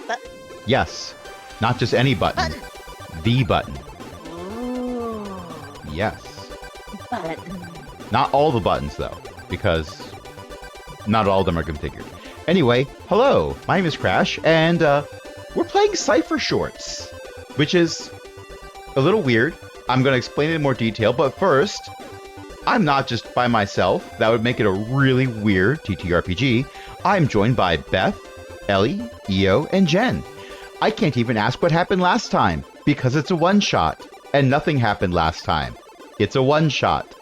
Button. Yes. Not just any button. The button. Ooh. Yes. Button. Not all the buttons, though, because not all of them are configured. Anyway, hello. My name is Crash, and we're playing Cypher Shorts, which is a little weird. I'm going to explain it in more detail, but first, I'm not just by myself. That would make it a really weird TTRPG. I'm joined by Beth, Ellie, Io, and Jen. I can't even ask what happened last time, because it's a one-shot, and nothing happened last time. It's a one-shot.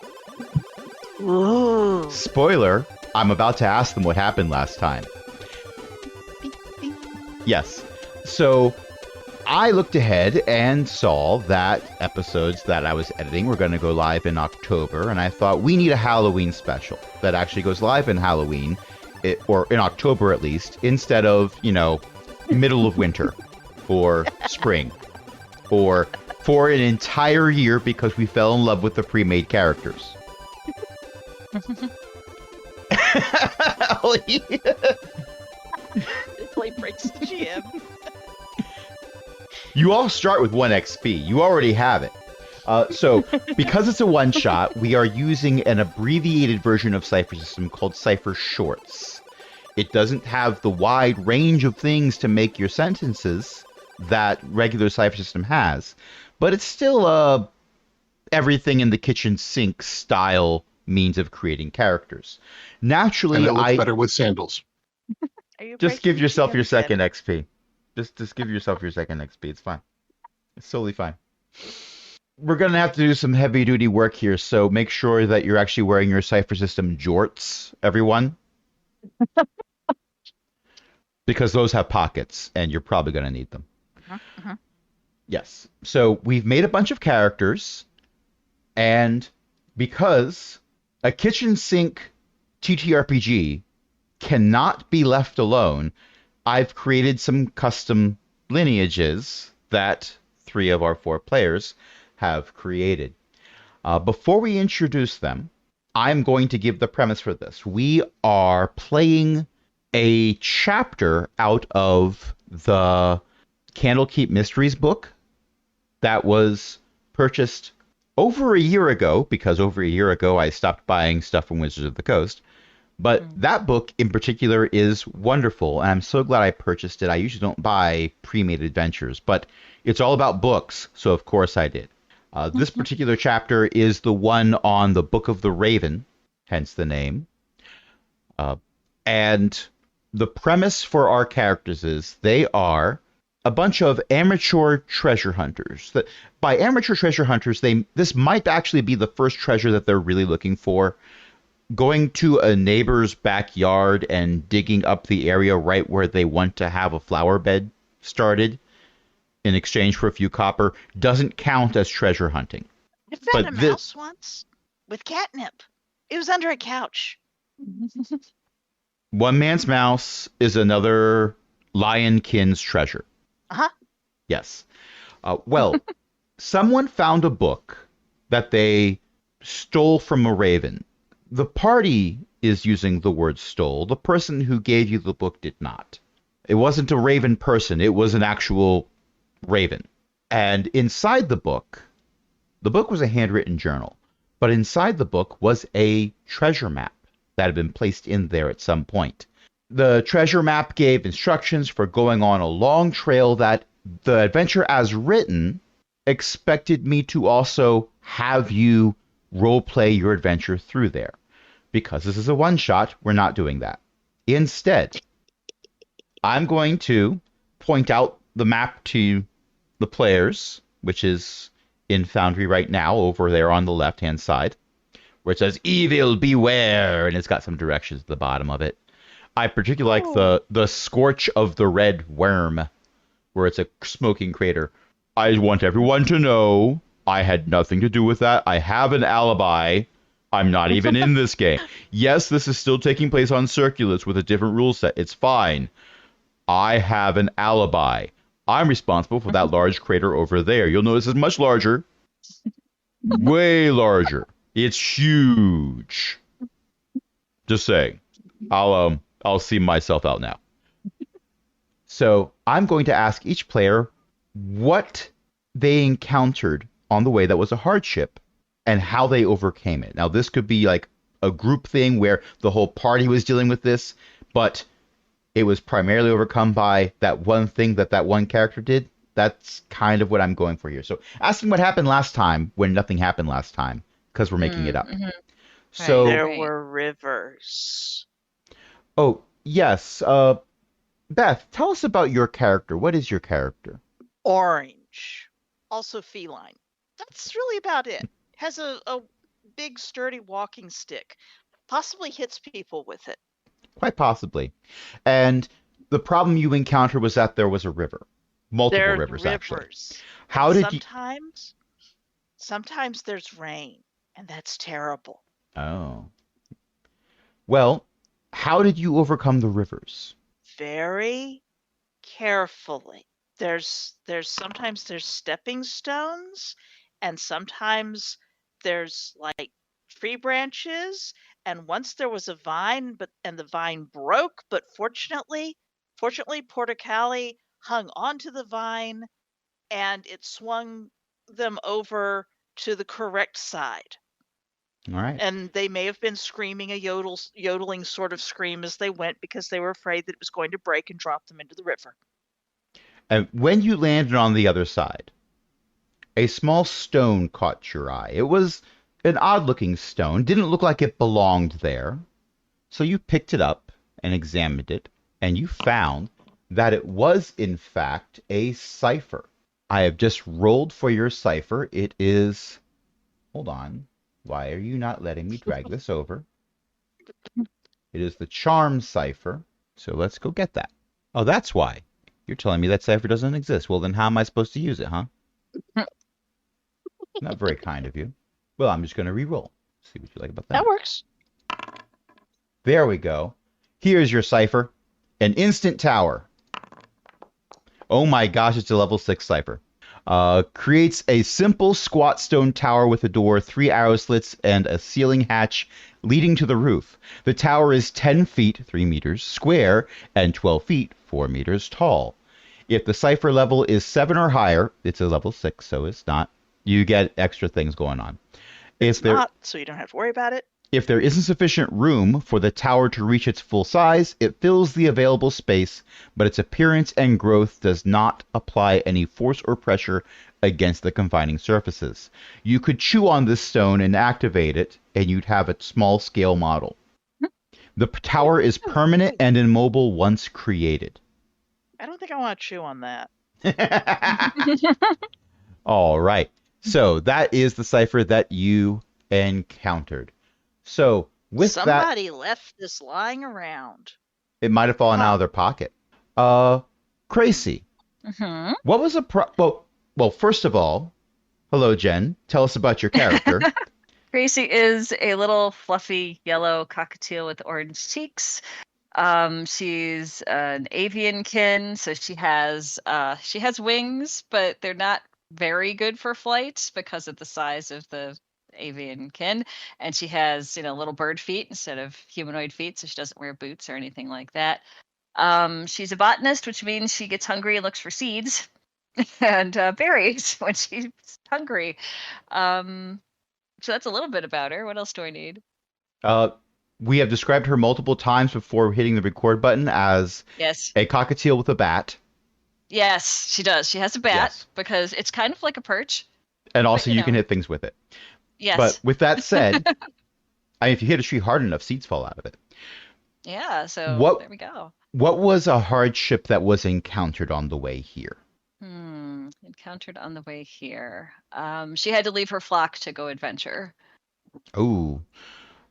Ooh. Spoiler, I'm about to ask them what happened last time. Yes. So, I looked ahead and saw that episodes that I was editing were going to go live in October, and I thought we need a Halloween special that actually goes live in Halloween, or in October at least, instead of, middle of winter, or spring, or for an entire year because we fell in love with the pre-made characters. Play breaks the GM. You all start with 1 XP. You already have it. So, because it's a one-shot, we are using an abbreviated version of Cypher System called Cypher Shorts. It doesn't have the wide range of things to make your sentences that regular Cypher System has, but it's still everything in the kitchen sink style means of creating characters. Naturally, and it looks better with sandals. Just give yourself your second XP. Just give yourself your second XP. It's fine. It's totally fine. We're going to have to do some heavy-duty work here, so make sure that you're actually wearing your Cypher System jorts, everyone. Because those have pockets, and you're probably going to need them. Yes. So we've made a bunch of characters, and because a kitchen sink TTRPG cannot be left alone, I've created some custom lineages that 3 of our 4 players have created. Before we introduce them, I'm going to give the premise for this. We are playing a chapter out of the Candlekeep Mysteries book that was purchased over a year ago, because over a year ago I stopped buying stuff from Wizards of the Coast. But that book in particular is wonderful, and I'm so glad I purchased it. I usually don't buy pre-made adventures, but it's all about books, so of course I did. This particular chapter is the one on the Book of the Raven, hence the name. And the premise for our characters is they are a bunch of amateur treasure hunters. By amateur treasure hunters, this might actually be the first treasure that they're really looking for. Going to a neighbor's backyard and digging up the area right where they want to have a flower bed started in exchange for a few copper doesn't count as treasure hunting. I found a mouse once with catnip. It was under a couch. One man's mouse is another lionkin's treasure. Uh-huh. Yes. Well, someone found a book that they stole from a raven. The party is using the word stole. The person who gave you the book did not. It wasn't a raven person. It was an actual raven. And inside the book was a handwritten journal. But inside the book was a treasure map that had been placed in there at some point. The treasure map gave instructions for going on a long trail that the adventure as written expected me to also have you roleplay your adventure through there. Because this is a one-shot, we're not doing that. Instead, I'm going to point out the map to the players, which is in Foundry right now, over there on the left-hand side, where it says, "Evil beware," and it's got some directions at the bottom of it. I particularly like the scorch of the red worm, where it's a smoking crater. I want everyone to know I had nothing to do with that. I have an alibi. I'm not even in this game. Yes, this is still taking place on Circulus with a different rule set. It's fine. I have an alibi. I'm responsible for that large crater over there. You'll notice it's much larger. Way larger. It's huge. Just saying. I'll see myself out now. So I'm going to ask each player what they encountered on the way that was a hardship and how they overcame it. Now, this could be like a group thing where the whole party was dealing with this, but it was primarily overcome by that one thing that that one character did. That's kind of what I'm going for here. So asking what happened last time when nothing happened last time because we're making it up. Mm-hmm. Right, So, There right. were rivers. oh, yes. Beth, tell us about your character. What is your character? Orange. Also feline. That's really about it. Has a big sturdy walking stick. Possibly hits people with it. Quite possibly. And the problem you encountered was that there was a river. Multiple There are rivers, actually. rivers. How And did you. sometimes there's rain, and that's terrible. Oh. Well, how did you overcome the rivers? Very carefully. Sometimes there's stepping stones, and sometimes there's like tree branches, and once there was a vine, and the vine broke, but fortunately Porticali hung onto the vine and it swung them over to the correct side. All right. And they may have been screaming a yodeling sort of scream as they went because they were afraid that it was going to break and drop them into the river. And when you landed on the other side, a small stone caught your eye. It was an odd looking stone, didn't look like it belonged there. So you picked it up and examined it, and you found that it was, in fact, a cipher. I have just rolled for your cipher. It is. Hold on. Why are you not letting me drag this over? It is the charm cipher. So let's go get that. Oh, that's why. You're telling me that cipher doesn't exist. Well, then how am I supposed to use it, huh? Not very kind of you. Well, I'm just going to re-roll. See what you like about that. That works. There we go. Here's your cipher. An instant tower. Oh my gosh, it's a level 6 cipher. Creates a simple squat stone tower with a door, 3 arrow slits, and a ceiling hatch leading to the roof. The tower is 10 feet, 3 meters, square, and 12 feet, 4 meters tall. If the cipher level is 7 or higher, it's a level 6, so it's not. You get extra things going on. It's not, so you don't have to worry about it. If there isn't sufficient room for the tower to reach its full size, it fills the available space, but its appearance and growth does not apply any force or pressure against the confining surfaces. You could chew on this stone and activate it, and you'd have a small-scale model. The tower is permanent and immobile once created. I don't think I want to chew on that. All right. So that is the cipher that you encountered. So with Somebody left this lying around. it might have fallen out of their pocket. Crazy. Mm-hmm. What was a well, first of all, hello, Jen. Tell us about your character. Gracie is a little fluffy yellow cockatiel with orange cheeks. She's an aviankin, so she has wings, but they're not very good for flight because of the size of the aviankin. And she has, little bird feet instead of humanoid feet, so she doesn't wear boots or anything like that. She's a botanist, which means she gets hungry and looks for seeds and berries when she's hungry. So that's a little bit about her. What else do I need? We have described her multiple times before hitting the record button as Yes. a cockatiel with a bat. Yes, she does. She has a bat Yes. because it's kind of like a perch. And also But, you can hit things with it. Yes. But with that said, if you hit a tree hard enough, seeds fall out of it. Yeah, so there we go. What was a hardship that was encountered on the way here? Encountered on the way here. She had to leave her flock to go adventure. Oh.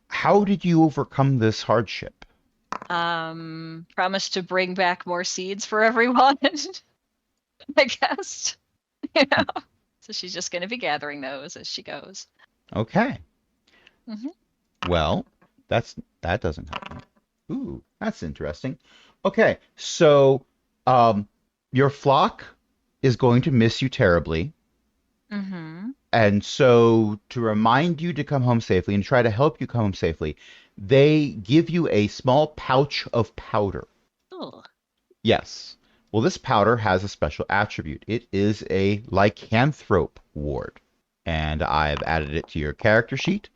How did you overcome this hardship? Promised to bring back more seeds for everyone, I guess. So she's just going to be gathering those as she goes. Okay. Mm-hmm. Well, that doesn't help me. Ooh, that's interesting. Okay, so your flock is going to miss you terribly. Mm-hmm. And so to remind you to come home safely and try to help you come home safely, they give you a small pouch of powder. Oh. Yes. Well, this powder has a special attribute. It is a lycanthrope ward, and I've added it to your character sheet.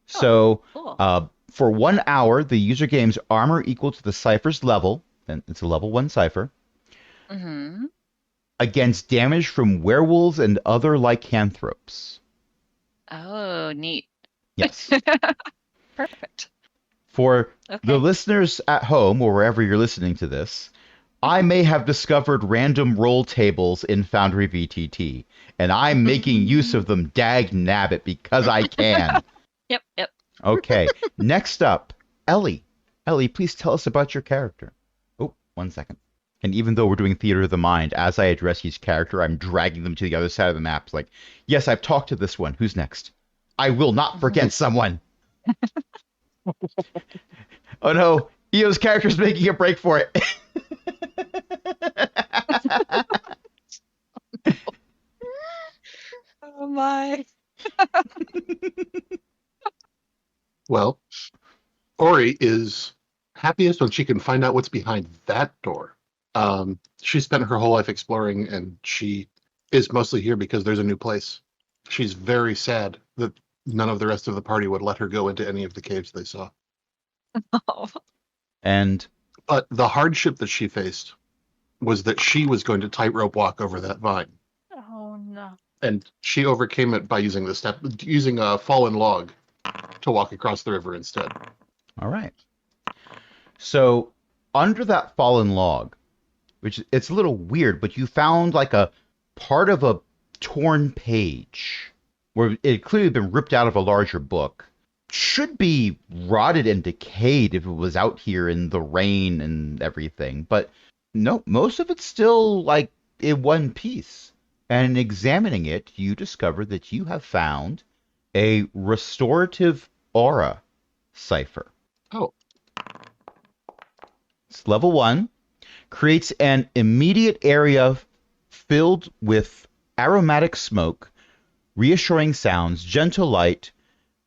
So, Cool. for 1 hour, the user gains armor equal to the Cypher's level, and it's a level 1 Cypher, Mm-hmm. against damage from werewolves and other lycanthropes. Oh, neat. Yes. Perfect. For the Okay. listeners at home or wherever you're listening to this, I may have discovered random roll tables in Foundry VTT, and I'm making use of them dag nabbit because I can. Yep, yep. Okay, next up, Ellie. Ellie, please tell us about your character. Oh, 1 second. And even though we're doing Theater of the Mind, as I address each character, I'm dragging them to the other side of the map. It's like, yes, I've talked to this one. Who's next? I will not forget someone. Oh no, Eo's character's making a break for it. Oh my. Well, Ori is happiest when she can find out what's behind that door. She spent her whole life exploring, and she is mostly here because there's a new place. She's very sad that none of the rest of the party would let her go into any of the caves they saw. Oh. And But the hardship that she faced was that she was going to tightrope walk over that vine. Oh no. And she overcame it by using a fallen log to walk across the river instead. all right. So under that fallen log, which it's a little weird, but you found like a part of a torn page where it had clearly been ripped out of a larger book. Should be rotted and decayed if it was out here in the rain and everything, but no, most of it's still like in one piece. And in examining it, you discover that you have found a restorative aura cipher. Oh, It's level 1. Creates an immediate area filled with aromatic smoke, reassuring sounds, gentle light,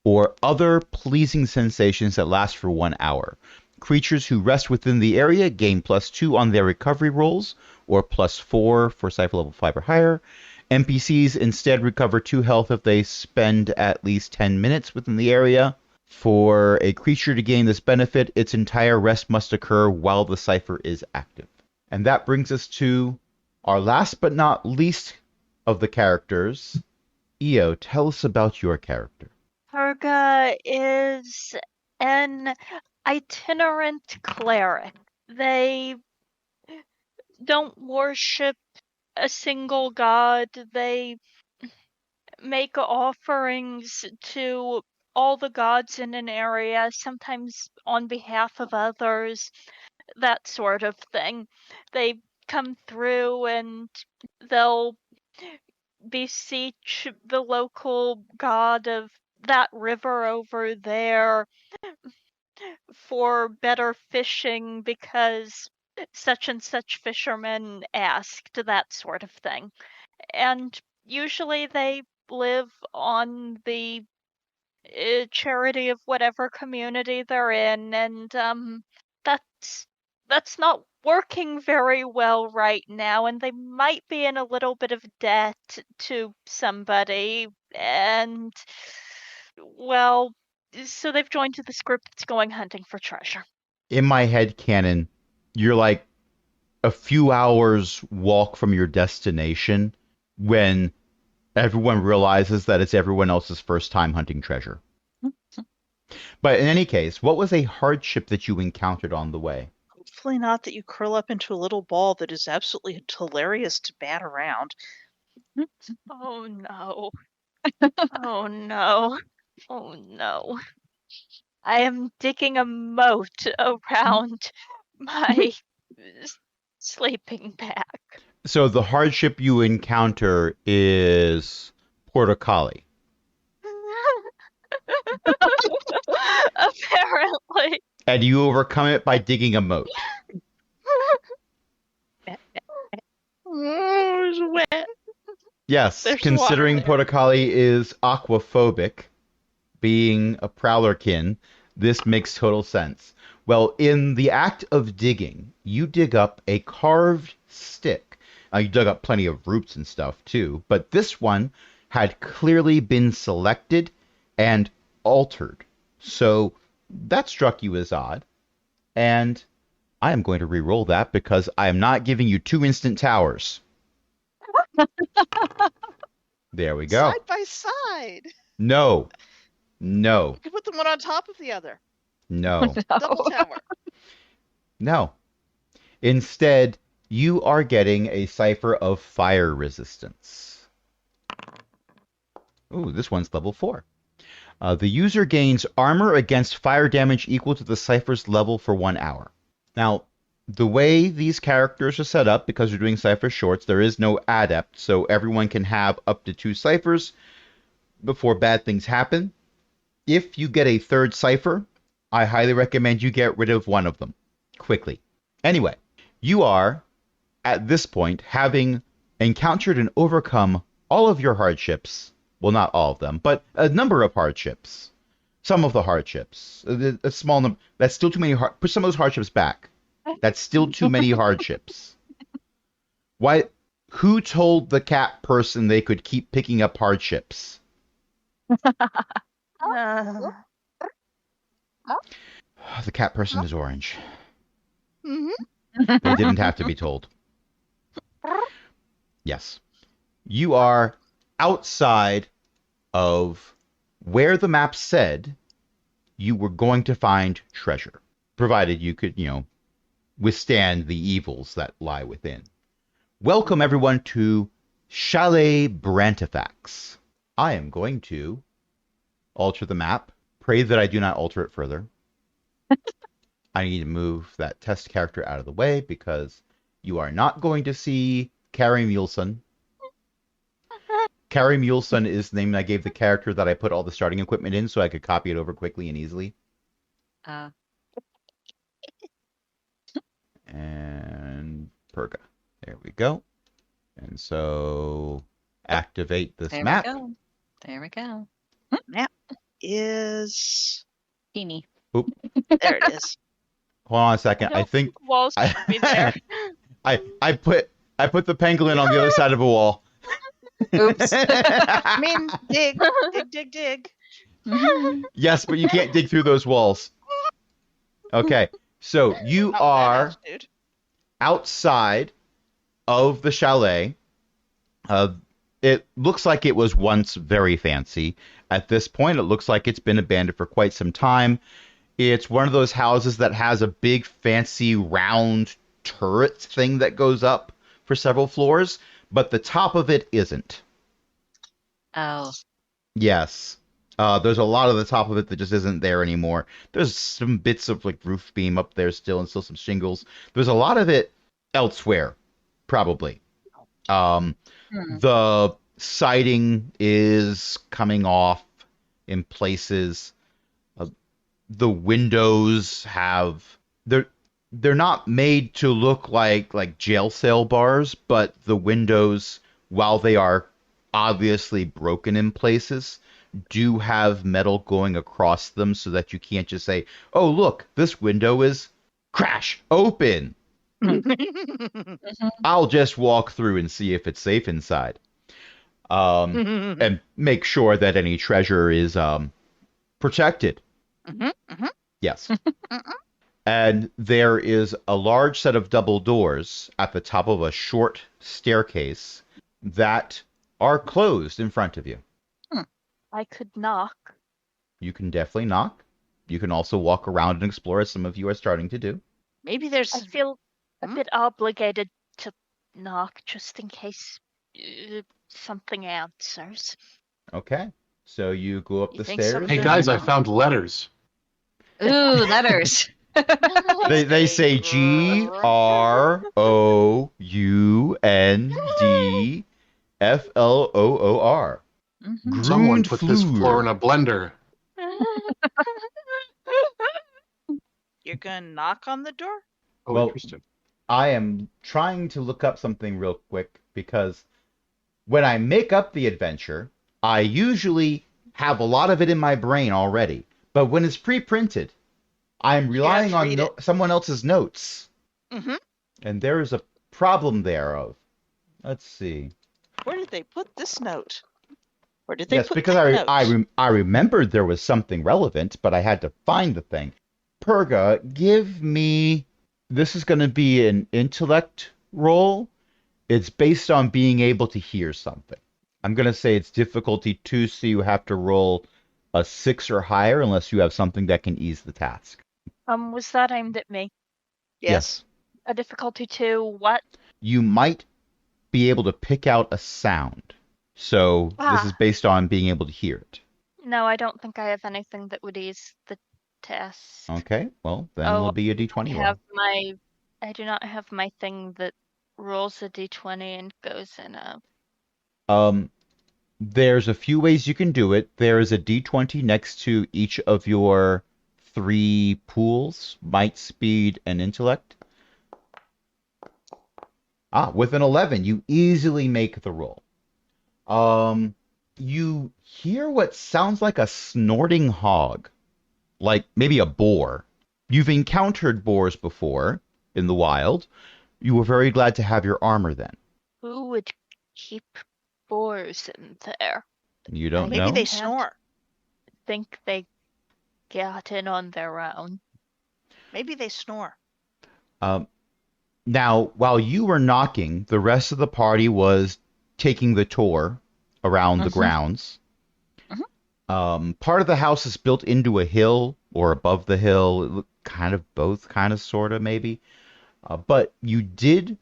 or other pleasing sensations that last for 1 hour. Creatures who rest within the area gain +2 on their recovery rolls, or +4 for Cypher level 5 or higher. NPCs instead recover 2 health if they spend at least 10 minutes within the area. For a creature to gain this benefit, its entire rest must occur while the cipher is active. And that brings us to our last but not least of the characters. Io, tell us about your character. Perga is an itinerant cleric. They don't worship a single god. They make offerings to all the gods in an area, sometimes on behalf of others, that sort of thing. They come through and they'll beseech the local god of that river over there for better fishing because such and such fishermen asked, that sort of thing. And usually they live on the charity of whatever community they're in, and that's not working very well right now, and they might be in a little bit of debt to somebody, and well, so they've joined to this group that's going hunting for treasure. In my head canon, you're like a few hours walk from your destination when everyone realizes that it's everyone else's first time hunting treasure. But in any case, what was a hardship that you encountered on the way? Hopefully not that you curl up into a little ball that is absolutely hilarious to bat around. Oh no. Oh no. Oh no. I am digging a moat around my sleeping bag. So the hardship you encounter is portocali. Apparently. And you overcome it by digging a moat. Oh, it's wet. Yes, There's considering water there. portocali is aquaphobic, being a prowlerkin, this makes total sense. Well, in the act of digging, you dig up a carved stick. You dug up plenty of roots and stuff too, but this one had clearly been selected and altered. So that struck you as odd. And I am going to re-roll that because I am not giving you 2 instant towers. There we go. Side by side. No. You could put them one on top of the other. No. Double tower. No. Instead, you are getting a Cypher of fire resistance. Ooh, this one's level 4. The user gains armor against fire damage equal to the Cypher's level for 1 hour. Now, the way these characters are set up, because you're doing Cypher shorts, there is no adept, so everyone can have up to 2 Cyphers before bad things happen. If you get a 3rd Cypher, I highly recommend you get rid of one of them quickly. Anyway, you are, at this point, having encountered and overcome all of your hardships. Well, not all of them, but a number of hardships. Some of the hardships. A small number. That's still too many. Put some of those hardships back. That's still too many hardships. Why? Who told the cat person they could keep picking up hardships? Uh, The cat person is orange. Mm-hmm. They didn't have to be told. Yes. You are outside of where the map said you were going to find treasure, provided you could, withstand the evils that lie within. Welcome, everyone, to Chalet Brantifax. I am going to alter the map. Pray that I do not alter it further. I need to move that test character out of the way because you are not going to see Carrie Mulson. Carrie Mulson is the name I gave the character that I put all the starting equipment in so I could copy it over quickly and easily. And Perga. There we go. And so activate this There map. we go. There we go. Map is Teeny. Oop. there. It is. Hold on a second. I don't think walls should be there. I put the pangolin on the other side of a wall. Oops. I mean, dig. Yes, but you can't dig through those walls. Okay, so you Not are badass, dude. outside of the chalet. It looks like it was once very fancy. At this point, it looks like it's been abandoned for quite some time. It's one of those houses that has a big, fancy, round turret thing that goes up for several floors, but the top of it isn't. Oh. Yes. There's a lot of the top of it that just isn't there anymore. There's some bits of like roof beam up there still and still some shingles. There's a lot of it elsewhere, probably. The siding is coming off in places. The windows they're not made to look like jail cell bars, but the windows, while they are obviously broken in places, do have metal going across them so that you can't just say, oh, look, this window is crash open. I'll just walk through and see if it's safe inside. And make sure that any treasure is protected. Yes. And there is a large set of double doors at the top of a short staircase that are closed in front of you. I could knock. You can definitely knock. You can also walk around and explore, as some of you are starting to do. Maybe there's. I feel a bit obligated to knock just in case something answers. Okay. So you go up You the think stairs. something- Hey guys, I found letters. Ooh, letters. They say GROUNDFLOOR. Someone put this floor in a blender. You're gonna knock on the door? Oh, Well- interesting. I am trying to look up something real quick because when I make up the adventure, I usually have a lot of it in my brain already. But when it's pre-printed, I'm relying on read it. someone else's notes. Mm-hmm. And there is a problem there of, let's see. Where did they put this note? Where did they Yes, put because that note? I remembered there was something relevant, but I had to find the thing. Perga, give me. This is going to be an intellect roll. It's based on being able to hear something. I'm going to say it's difficulty 2, so you have to roll a 6 or higher unless you have something that can ease the task. Was that aimed at me? Yes. A difficulty 2, what? You might be able to pick out a sound. So this is based on being able to hear it. No, I don't think I have anything that would ease the test. Okay, well, then Oh, it'll be a d20 roll. I do not have my thing that rolls a d20 and goes in a... There's a few ways you can do it. There is a d20 next to each of your 3 pools, might, speed, and intellect. With an 11, you easily make the roll. You hear what sounds like a snorting hog, like maybe a boar. You've encountered boars before in the wild. You were very glad to have your armor then. Who would keep boars in there? You don't Maybe know? they snore. Think they got in on their own. Maybe they snore. Now, while you were knocking, the rest of the party was taking the tour around the grounds. Part of the house is built into a hill or above the hill, kind of both, kind of, sort of, maybe. But you did,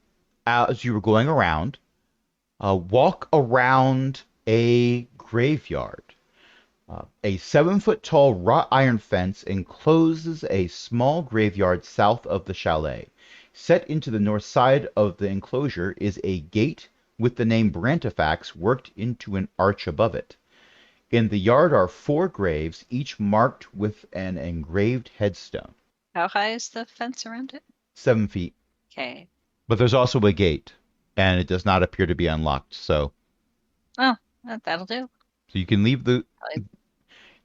as you were going around, walk around a graveyard. A 7-foot tall wrought iron fence encloses a small graveyard south of the chalet. Set into the north side of the enclosure is a gate with the name Brantifax worked into an arch above it. In the yard are 4 graves, each marked with an engraved headstone. How high is the fence around it? 7 feet. Okay. But there's also a gate, and it does not appear to be unlocked. So That'll do. you can leave the.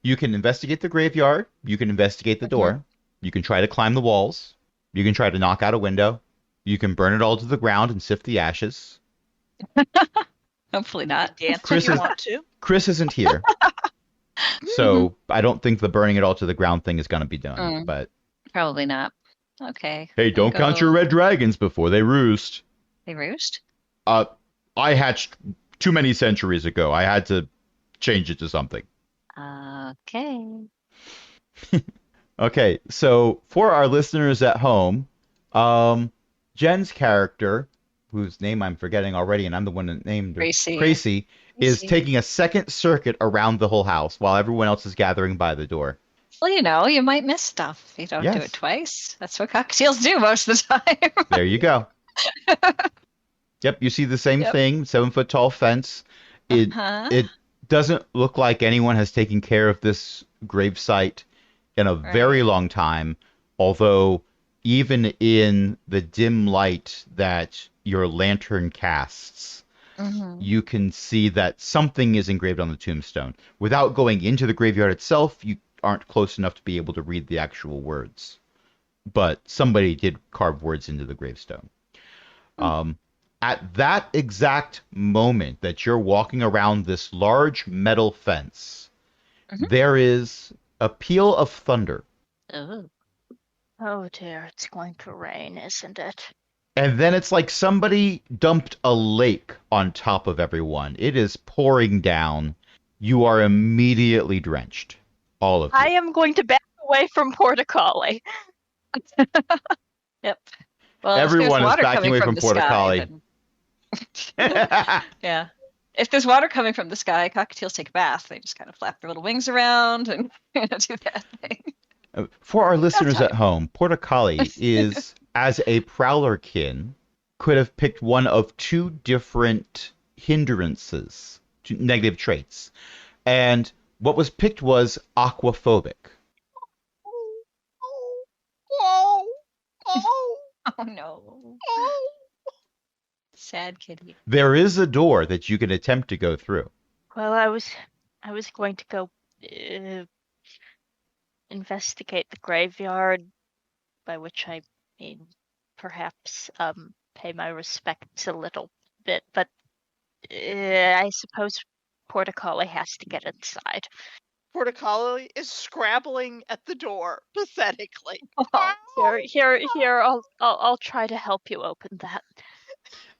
You can investigate the graveyard. You can investigate the door. You can try to climb the walls. You can try to knock out a window. You can burn it all to the ground and sift the ashes. Hopefully not. Dance Chris if you is- want to. Chris isn't here. So I don't think the burning it all to the ground thing is going to be done. But Probably not. Okay. hey, don't count your red dragons before they roost. They roost? I hatched too many centuries ago. I had to change it to something. Okay. Okay, so for our listeners at home, Jen's character, whose name I'm forgetting already, and I'm the one that named her, Gracie, is taking a second circuit around the whole house while everyone else is gathering by the door. Well, you might miss stuff if you don't do Yes. it twice. That's what cocktails do most of the time. There you go. Yep, you see the same thing, 7-foot tall fence. It doesn't look like anyone has taken care of this gravesite in a very long time, although even in the dim light that your lantern casts, you can see that something is engraved on the tombstone. Without going into the graveyard itself, you aren't close enough to be able to read the actual words. But somebody did carve words into the gravestone. At that exact moment that you're walking around this large metal fence, there is a peal of thunder. Oh dear, it's going to rain, isn't it? And then it's like somebody dumped a lake on top of everyone. It is pouring down. You are immediately drenched. All of you. I am going to back away from Portacoli. Yep. Well, Everyone is if there's water backing coming away from from the sky, Portacoli. yeah. If there's water coming from the sky, cockatiels take a bath. They just kind of flap their little wings around and do that thing. For our listeners at home, Portacoli is, as a prowlerkin, could have picked one of 2 different hindrances, 2 negative traits. And what was picked was aquaphobic. Oh no. Sad kitty. There is a door that you can attempt to go through. Well, I was going to go investigate the graveyard, by which I mean perhaps pay my respects a little bit, but I suppose Portacoli has to get inside. Portacoli is scrabbling at the door pathetically. Here, I'll try to help you open that.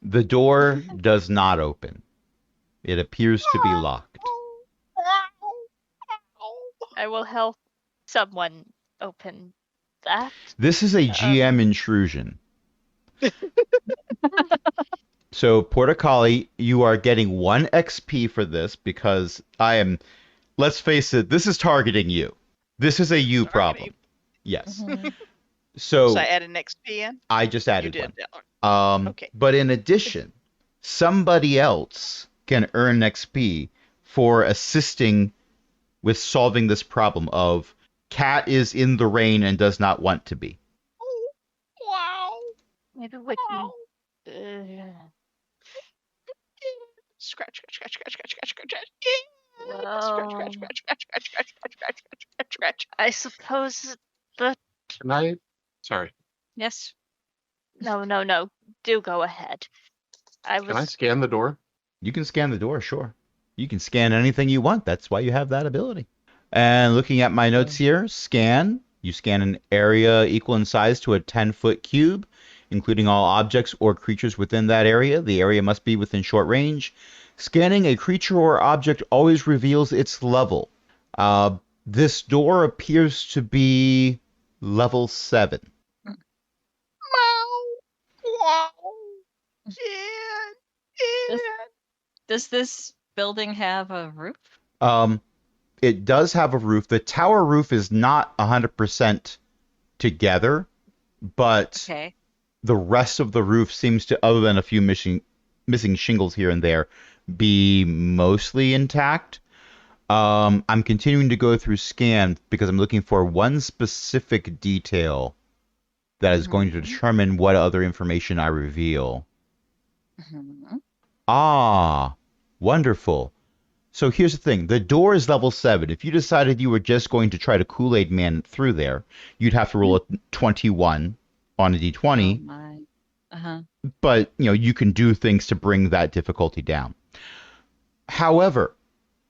The door does not open. It appears to be locked. I will help someone open that. This is a GM intrusion. So, Portacoli, you are getting 1 XP for this because I am, let's face it, this is targeting you. This is a you problem. Yes. So I add an XP in? I just You added did. one. Okay. But in addition, somebody else can earn XP for assisting with solving this problem of cat is in the rain and does not want to be. Wow. Maybe we can. Scratch, scratch, scratch, scratch, scratch, scratch, scratch. Well, Scratch, scratch, scratch, scratch, scratch, scratch, scratch, scratch, scratch. I suppose the Can I? Sorry. Yes. no. Do go ahead. Can I scan the door? You can scan the door, sure. You can scan anything you want. That's why you have that ability. And looking at my notes here, scan. You scan an area equal in size to a 10-foot cube, including all objects or creatures within that area. The area must be within short range. Scanning a creature or object always reveals its level. This door appears to be level 7. Wow. Does this building have a roof? It does have a roof. The tower roof is not 100% together, but Okay. the rest of the roof seems to, other than a few missing shingles here and there, be mostly intact. I'm continuing to go through scan because I'm looking for one specific detail that is going to determine what other information I reveal. Mhm. Ah, wonderful. So here's the thing. The door is level 7. If you decided you were just going to try to Kool-Aid Man through there, you'd have to roll a 21 on a Oh d20, my. Uh-huh. but you can do things to bring that difficulty down. However,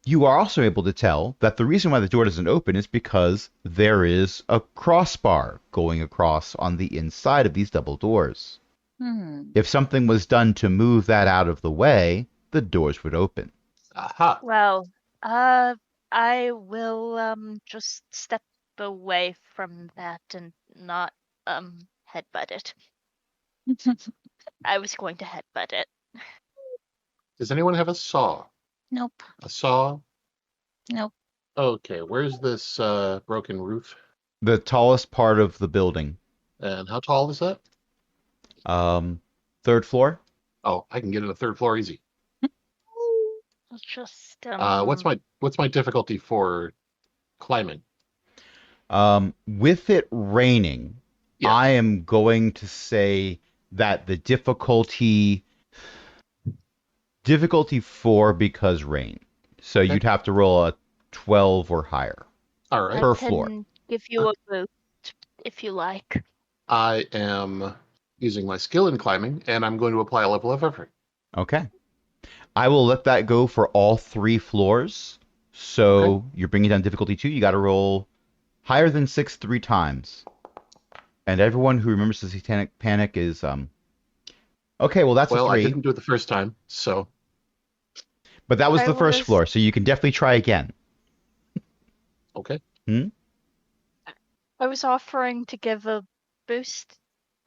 you are also able to tell that the reason why the door doesn't open is because there is a crossbar going across on the inside of these double doors. If something was done to move that out of the way, the doors would open. Aha. well, I will just step away from that and not headbutt it. I was going to headbutt it. Does anyone have a saw? Nope. A saw? Nope. Okay, where's this broken roof? The tallest part of the building. And how tall is that? 3rd floor. Oh, I can get to the 3rd floor easy. I'll just What's my difficulty for climbing? With it raining, Yes. I am going to say that the difficulty 4 because rain. So Okay. you'd have to roll a 12 or higher. All right. Per I floor. can give you a boost if you like. I am using my skill in climbing, and I'm going to apply a level of effort. Okay. I will let that go for all 3 floors. So Okay. you're bringing down difficulty 2. You got to roll higher than 6 3 times. And everyone who remembers the Satanic Panic is okay. Well, that's Well, a I 3. didn't do it the first time, so But that was I the first was- floor, so you can definitely try again. okay. I was offering to give a boost.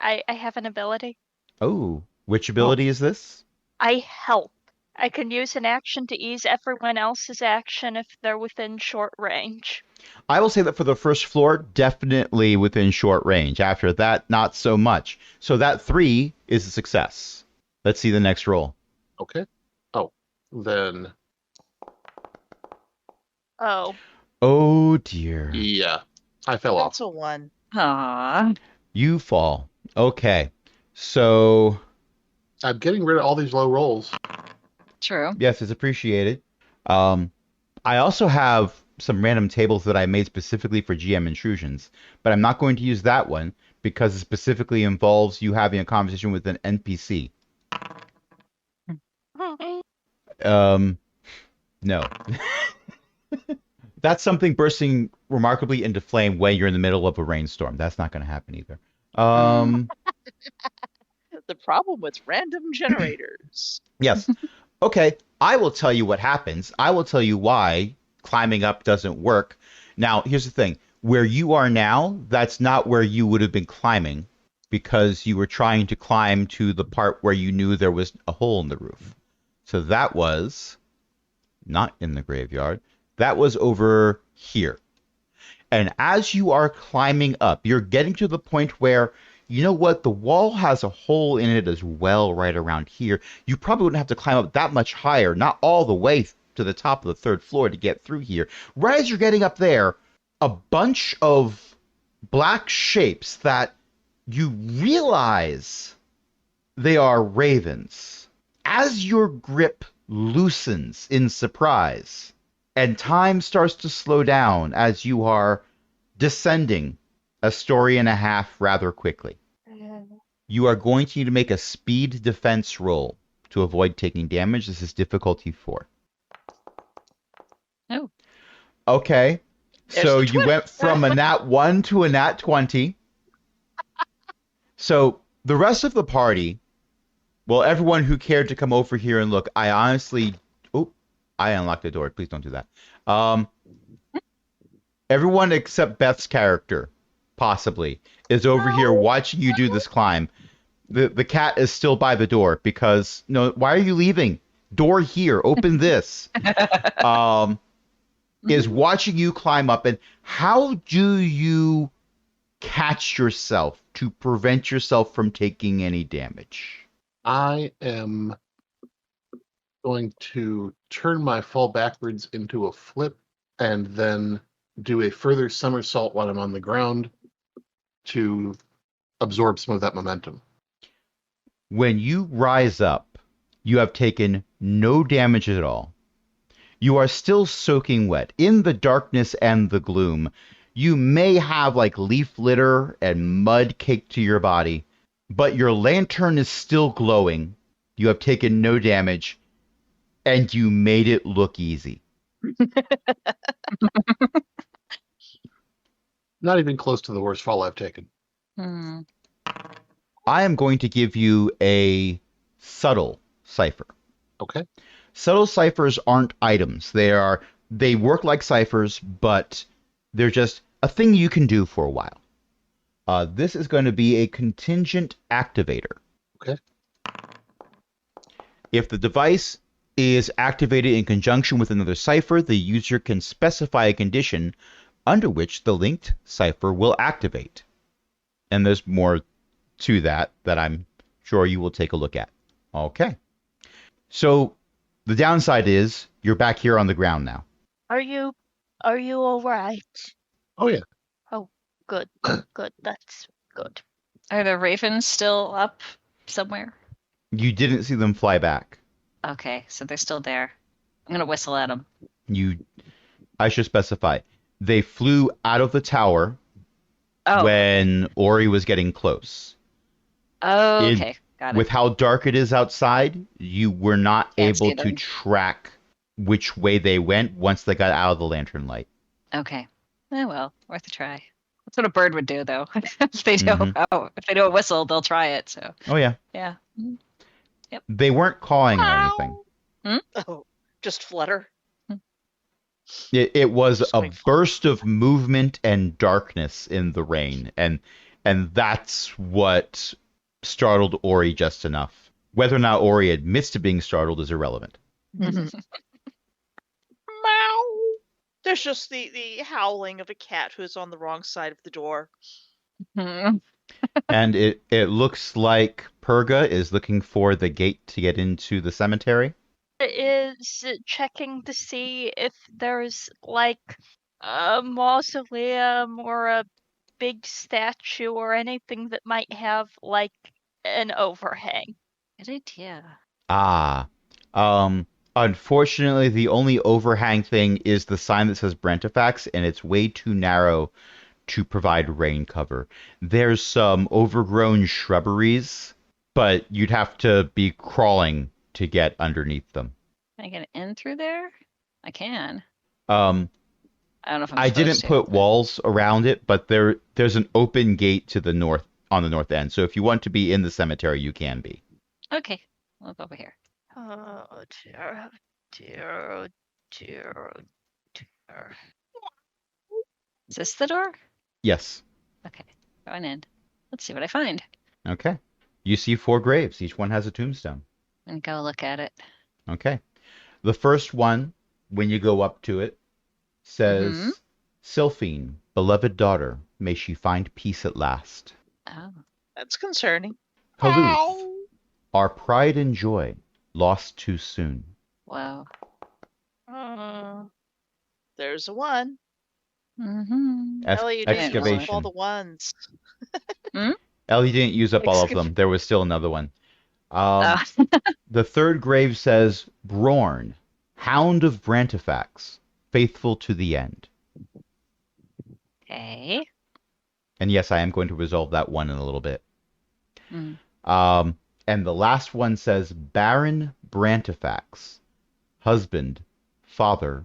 I have an ability. Oh, which ability is this? I help. I can use an action to ease everyone else's action if they're within short range. I will say that for the first floor, definitely within short range. After that, not so much. So that 3 is a success. Let's see the next roll. Okay. Oh, then Oh, Oh dear. yeah, I fell off. That's a 1. Aw. You fall. Okay. So, I'm getting rid of all these low rolls. True. yes, it's appreciated. I also have some random tables that I made specifically for GM intrusions, but I'm not going to use that one because it specifically involves you having a conversation with an NPC. No. That's something bursting remarkably into flame when you're in the middle of a rainstorm. That's not going to happen either. The problem with random generators. Yes. Okay, I will tell you what happens. I will tell you why climbing up doesn't work. Now, here's the thing. Where you are now, that's not where you would have been climbing because you were trying to climb to the part where you knew there was a hole in the roof. So that was not in the graveyard. That was over here. And as you are climbing up, you're getting to the point where, you know what, the wall has a hole in it as well right around here. You probably wouldn't have to climb up that much higher, not all the way to the top of the third floor to get through here. Right as you're getting up there, a bunch of black shapes that you realize they are ravens. As your grip loosens in surprise, and time starts to slow down as you are descending a story and a half rather quickly. You are going to need to make a speed defense roll to avoid taking damage. This is difficulty 4. Oh. Okay. There's So the you 20. went from a nat 1 to a nat 20. So the rest of the party, well, everyone who cared to come over here and look, I honestly... Oh, I unlocked the door. Please don't do that. Everyone except Beth's character, possibly, is over here watching you do this climb. The cat is still by the door because, no, why are you leaving? Door here, open this. Is watching you climb up. And how do you catch yourself to prevent yourself from taking any damage? I am going to turn my fall backwards into a flip and then do a further somersault while I'm on the ground to absorb some of that momentum. When you rise up, you have taken no damage at all. You are still soaking wet. In the darkness and the gloom, you may have like leaf litter and mud caked to your body, but your lantern is still glowing. You have taken no damage, and you made it look easy. Not even close to the worst fall I've taken. Hmm. I am going to give you a subtle cipher. Okay. Subtle ciphers aren't items. They work like ciphers, but they're just a thing you can do for a while. This is going to be a contingent activator. Okay. If the device is activated in conjunction with another cipher, the user can specify a condition under which the linked cipher will activate. And there's more to that I'm sure you will take a look at. Okay. So the downside is you're back here on the ground now. Are you all right? Oh, yeah. Oh, good. Good. That's good. Are the ravens still up somewhere? You didn't see them fly back. Okay, so they're still there. I'm gonna whistle at them. I should specify, they flew out of the tower Oh. when Ori was getting close. Oh, okay. Got it. With how dark it is outside, you were not Can't see able to them. track which way they went once they got out of the lantern light. Okay. Well, worth a try. That's what a bird would do, though. If they know if they know a whistle, they'll try it. So Oh yeah. yeah. They weren't cawing or anything. Oh, just flutter. It was Just a going burst of movement and darkness in the rain, and that's what startled Ori just enough. Whether or not Ori admits to being startled is irrelevant. Meow. There's just the howling of a cat who is on the wrong side of the door. Hmm. And it looks like Purga is looking for the gate to get into the cemetery. Is checking to see if there's like a mausoleum or a big statue or anything that might have like an overhang. Good idea. Unfortunately, the only overhang thing is the sign that says Brentifax, and it's way too narrow to provide rain cover. There's some overgrown shrubberies, but you'd have to be crawling to get underneath them. Can I get in through there? I can. Um, I don't know if I'm I supposed didn't to. put but- walls around it, but there's an open gate to the north on the north end. So if you want to be in the cemetery, you can be. Okay, we'll go over here. Oh dear, dear, dear, dear. Is this the door? Yes. Okay, going in. Let's see what I find. Okay. You see 4 graves. Each one has a tombstone. And go look at it. Okay. The first one, when you go up to it, says, Mhm. Sylphine, beloved daughter, may she find peace at last. Oh. That's concerning. Haluth, our pride and joy, lost too soon. Wow. There's a 1. Mm-hmm. Ellie, you didn't use up all Excavation. the 1s. Ellie didn't use up all of Excav- them. There was still another one. Oh. The third grave says, Brorn, hound of Brantifax, faithful to the end. Okay. And yes, I am going to resolve that one in a little bit. Mm. And the last one says, Baron Brantifax, husband, father,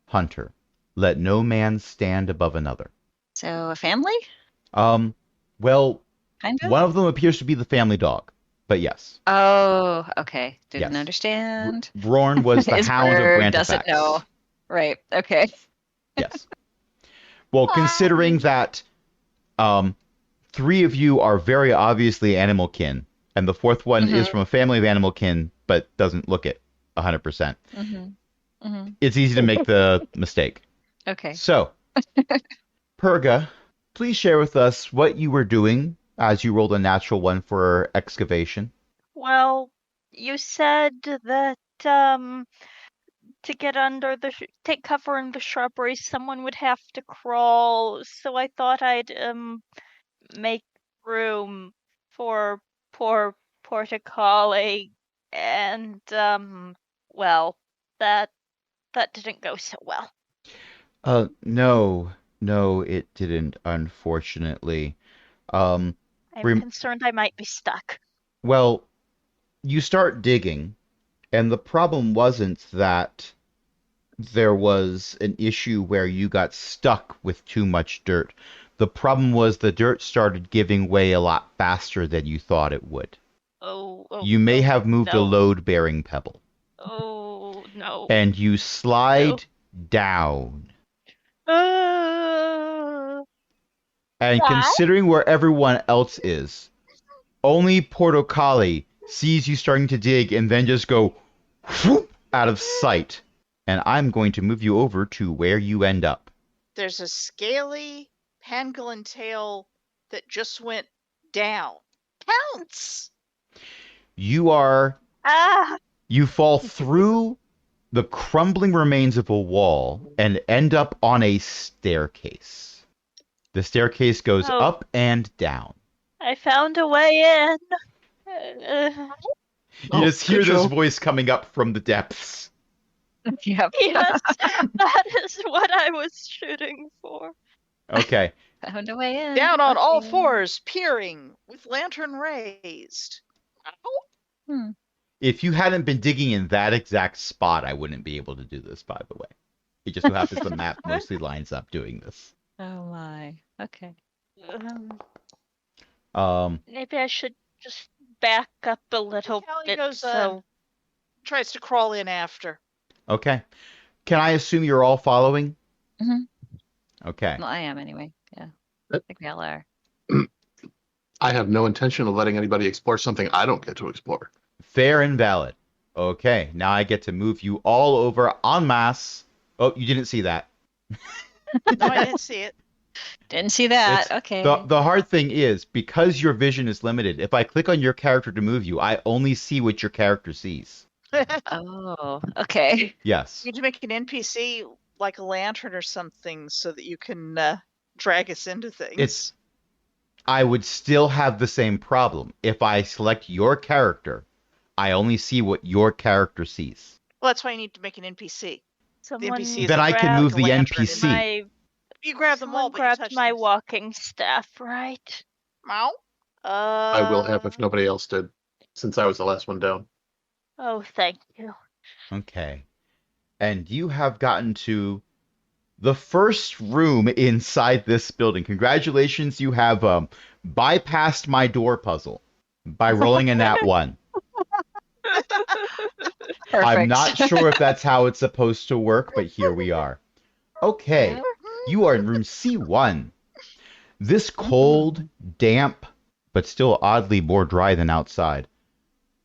hunter. Let no man stand above another. So a family? Well, Kind of? one of them appears to be the family dog, but yes. Oh, okay. Didn't Yes. understand. Brorn was the His hound of bird Brantifax. doesn't know. Right. Okay. Yes. Well, considering that 3 of you are very obviously animal kin, and the 4th one is from a family of animal kin, but doesn't look it 100%, it's easy to make the mistake. Okay. So, Perga, please share with us what you were doing as you rolled a natural 1 for excavation. Well, you said that to get under the take cover in the shrubbery, someone would have to crawl. So I thought I'd make room for poor Portacale, and well, that didn't go so well. No, it didn't, unfortunately. I'm Rem- concerned I might be stuck. Well, you start digging, and the problem wasn't that there was an issue where you got stuck with too much dirt. The problem was the dirt started giving way a lot faster than you thought it would. Oh, You may have moved a no. load-bearing pebble, Oh no. and you slide down. And considering where everyone else is, only Portocali sees you starting to dig and then just go whoop, out of sight. And I'm going to move you over to where you end up. There's a scaly pangolin tail that just went down. Pounce! You fall through the crumbling remains of a wall and end up on a staircase. The staircase goes Oh. up and down. I found a way in. You just hear good this show. voice coming up from the depths. Yep. Yes, that is what I was shooting for. Okay. Found a way in. Down on all Okay. 4s, peering, with lantern raised. If you hadn't been digging in that exact spot, I wouldn't be able to do this, by the way. It just so happens the map mostly lines up doing this. Oh my. Okay. Maybe I should just back up a little Callie bit goes, so. Tries to crawl in after. Okay. Can I assume you're all following? Mhm. Okay. Well, I am anyway. Yeah. I think we all are. I have no intention of letting anybody explore something I don't get to explore. Fair and valid. Okay. Now I get to move you all over en masse. Oh, you didn't see that. No, I didn't see it. Didn't see that. It's- Okay. The hard thing is, because your vision is limited, if I click on your character to move you, I only see what your character sees. Oh, okay. Yes. You need to make an NPC like a lantern or something so that you can drag us into things. I would still have the same problem. If I select your character, I only see what your character sees. Well, that's why you need to make an NPC. Someone NPC is Then I can grab move the lantern NPC. my You grab them all, Someone but you grabbed touch my things. walking staff, right? Meow. I will have if nobody else did, since I was the last one down. Oh, thank you. Okay. And you have gotten to the first room inside this building. Congratulations, you have bypassed my door puzzle by rolling a nat 1. Perfect. I'm not sure if that's how it's supposed to work, but here we are. Okay, Yep. you are in room C1. This cold, damp, but still oddly more dry than outside,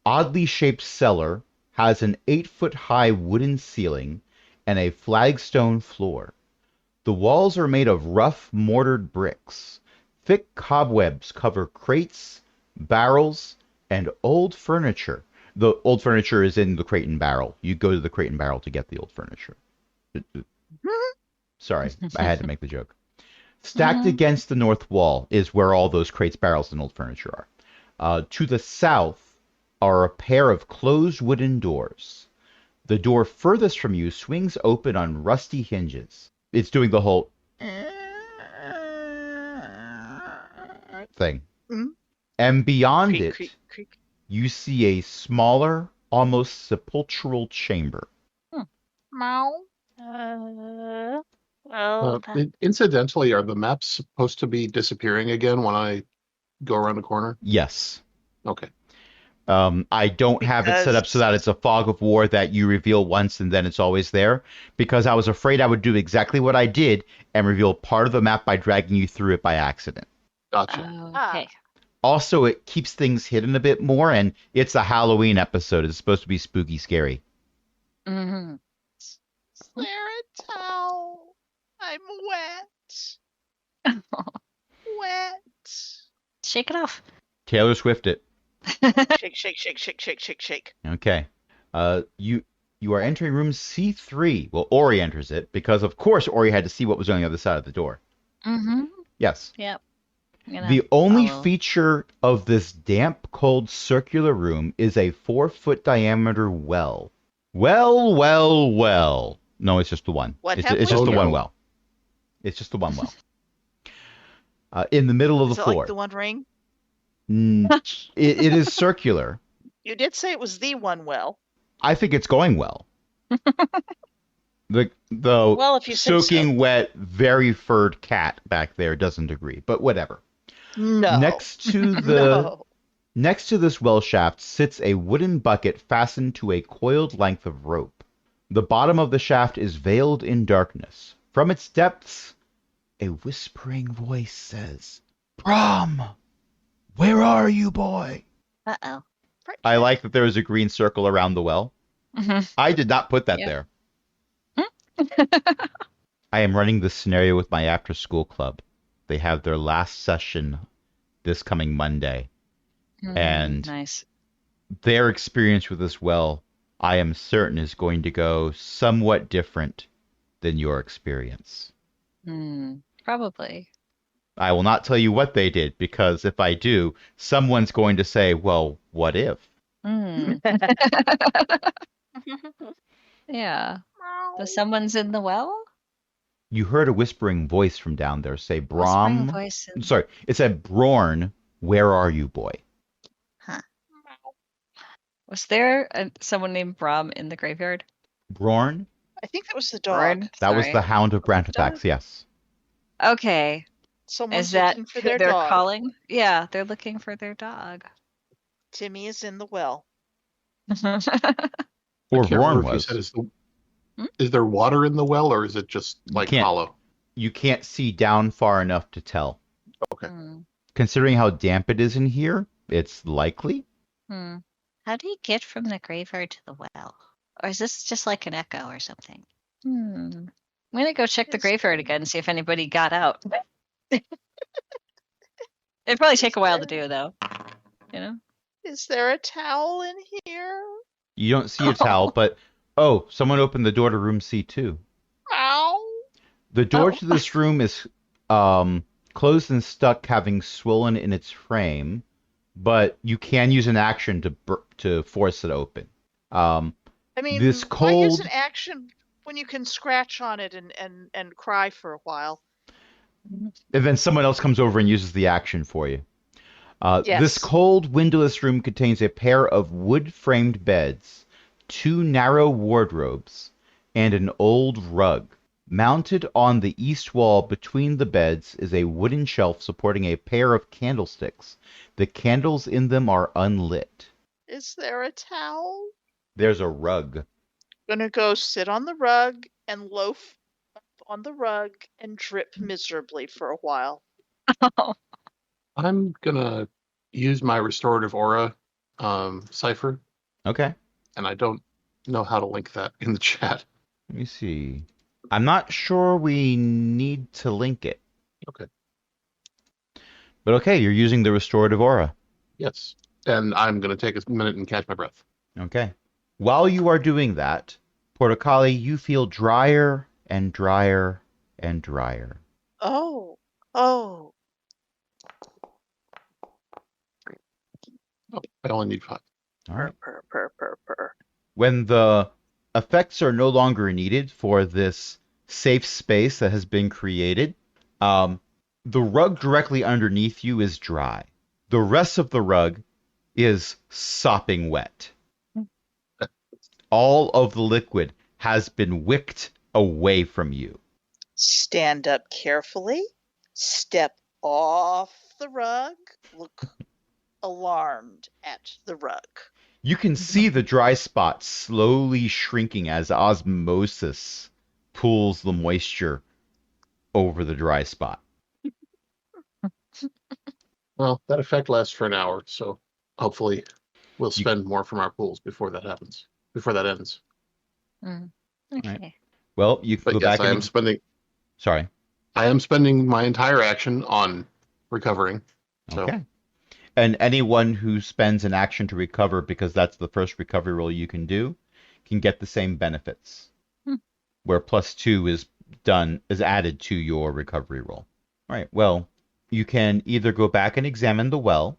oddly shaped cellar has an 8-foot-high wooden ceiling and a flagstone floor. The walls are made of rough mortared bricks. Thick cobwebs cover crates, barrels, and old furniture. The old furniture is in the crate and barrel. You go to the crate and barrel to get the old furniture. Sorry, I had to make the joke. Stacked against the north wall is where all those crates, barrels, and old furniture are. To the south are a pair of closed wooden doors. The door furthest from you swings open on rusty hinges. It's doing the whole thing. Mhm. And beyond Creak, it, creak, creak. you see a smaller, almost sepulchral chamber. Meow. Well, Incidentally, are the maps supposed to be disappearing again when I go around the corner? Yes. Okay. I don't have it set up so that it's a fog of war that you reveal once and then it's always there, because I was afraid I would do exactly what I did and reveal part of the map by dragging you through it by accident. Gotcha. Okay. Also, it keeps things hidden a bit more, and it's a Halloween episode. It's supposed to be spooky scary. Mm-hmm. There a towel. I'm wet. Wet. Shake it off. Taylor Swift it. Shake, shake, shake, shake, shake, shake, shake. Okay. You are entering room C3. Well, Ori enters it because, of course, Ori had to see what was on the other side of the door. Mm-hmm. Yes. Yep. The only follow. feature of this damp, cold, circular room is a 4-foot diameter well. Well. No, it's just the one. What It's have just we? the Oh, one no. well. It's just the one well. In the middle of Is the it floor. like the One Ring? It is circular. You did say it was the one well. I think it's going well. The Well, if you say soaking so. wet, very furred cat back there doesn't agree, but whatever. No. Next to the No. Next to this well shaft sits a wooden bucket fastened to a coiled length of rope. The bottom of the shaft is veiled in darkness. From its depths, a whispering voice says, "Brom, where are you, boy?" Uh-oh. I like that there is a green circle around the well. Mm-hmm. I did not put that Yeah. there. I am running this scenario with my after-school club. They have their last session this coming Monday. And nice. Their experience with this well, I am certain, is going to go somewhat different than your experience. Probably. I will not tell you what they did, because if I do, someone's going to say, well, what if? Yeah. So someone's in the well? You heard a whispering voice from down there say, Whispering Brom. voice. Sorry, it said, Brorn, where are you, boy? Was there someone named Brom in the graveyard? Brorn? I think that was the dog. Brorn? That was Sorry. the Hound of Dog? Brantifax, yes. Okay. Someone's Is that looking for who their they're dog. calling? Yeah, they're looking for their dog. Timmy is in the well. Or I can't Brorn remember if you was. said is there water in the well or is it just like can't- hollow? You can't see down far enough to tell. Okay. Considering how damp it is in here, it's likely. How do you get from the graveyard to the well? Or is this just like an echo or something? I'm gonna go check the graveyard again and see if anybody got out. It'd probably take a while to do, though. You know? Is there a towel in here? You don't see a towel, but someone opened the door to room C2. Ow. The door Oh. to this room is closed and stuck, having swollen in its frame, but you can use an action to force it open. I mean, This why use cold- an action when you can scratch on it and cry for a while? And then someone else comes over and uses the action for you. This Yes. cold, windowless room contains a pair of wood-framed beds, two narrow wardrobes, and an old rug. Mounted on the east wall between the beds is a wooden shelf supporting a pair of candlesticks. The candles in them are unlit. Is there a towel? There's a rug. Gonna go sit on the rug and loaf on the rug and drip miserably for a while. Oh, I'm gonna use my restorative aura cipher, Okay. and I don't know how to link that in the chat. Let me see. I'm not sure we need to link it. Okay. But okay, you're using the restorative aura. Yes. And I'm gonna take a minute and catch my breath. Okay. While you are doing that, Portacali, you feel drier and drier and drier. Oh. Oh, I only need 5. All Purr, right. purr, purr, purr, purr. When the effects are no longer needed for this safe space that has been created, the rug directly underneath you is dry. The rest of the rug is sopping wet. All of the liquid has been wicked away from you. Stand up carefully. Step off the rug. Look alarmed at the rug. You can see the dry spot slowly shrinking as osmosis pulls the moisture over the dry spot. Well, that effect lasts for an hour, so hopefully we'll spend more from our pools before that happens. Before that ends. okay. Well, you can But go yes, back and sorry. I am spending my entire action on recovering. So Okay. And anyone who spends an action to recover, because that's the first recovery roll you can do, can get the same benefits. Hmm. Where +2 is added to your recovery roll. All right. Well, you can either go back and examine the well,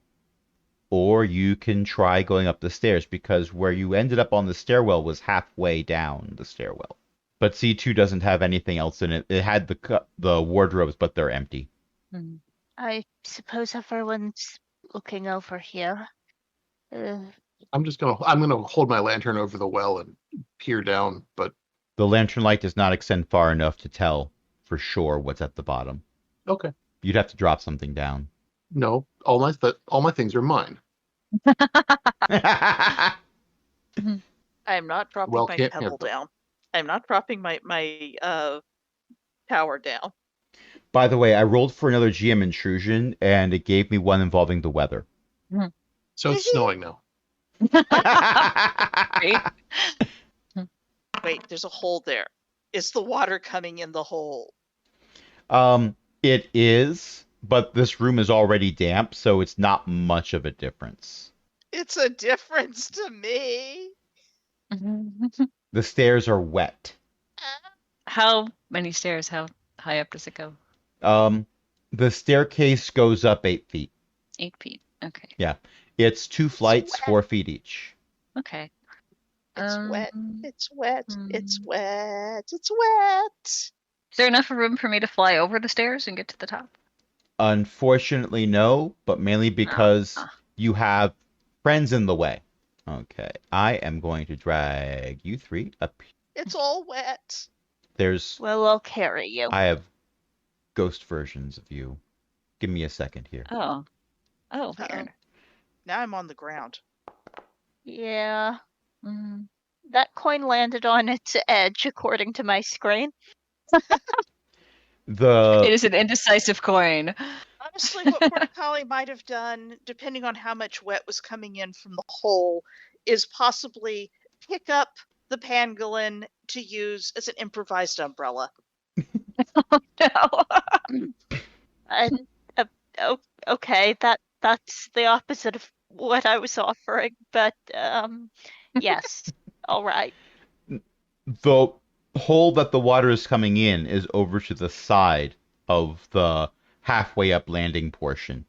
or you can try going up the stairs, because where you ended up on the stairwell was halfway down the stairwell. But C2 doesn't have anything else in it. It had the wardrobes, but they're empty. I suppose everyone's looking over here. I'm gonna hold my lantern over the well and peer down, but The lantern light does not extend far enough to tell for sure what's at the bottom. okay. You'd have to drop something down. No, all my things are mine. I am not dropping Well, my can't pebble handle. down. I'm not dropping my tower down. By the way, I rolled for another GM intrusion, and it gave me one involving the weather. So it's snowing now. Great. Wait, there's a hole there. Is the water coming in the hole? It is, but this room is already damp, so it's not much of a difference. It's a difference to me. The stairs are wet. How many stairs? How high up does it go? The staircase goes up 8 feet. 8 feet. Okay. Yeah. It's 2 flights, wet. 4 feet each. Okay. It's wet. It's wet. It's hmm. wet. It's wet. Is there enough room for me to fly over the stairs and get to the top? Unfortunately, no, but mainly because you have friends in the way. Okay. I am going to drag you 3 up. It's all wet. Well, I'll carry you. I have ghost versions of you. Give me a second here. Oh. Oh, Uh-oh. weird. Now I'm on the ground. Yeah. That coin landed on its edge, according to my screen. It is an indecisive coin. Honestly, what Portacali might have done, depending on how much wet was coming in from the hole, is possibly pick up the pangolin to use as an improvised umbrella. No. Okay, that's the opposite of what I was offering, but yes, all right. The hole that the water is coming in is over to the side of the halfway up landing portion.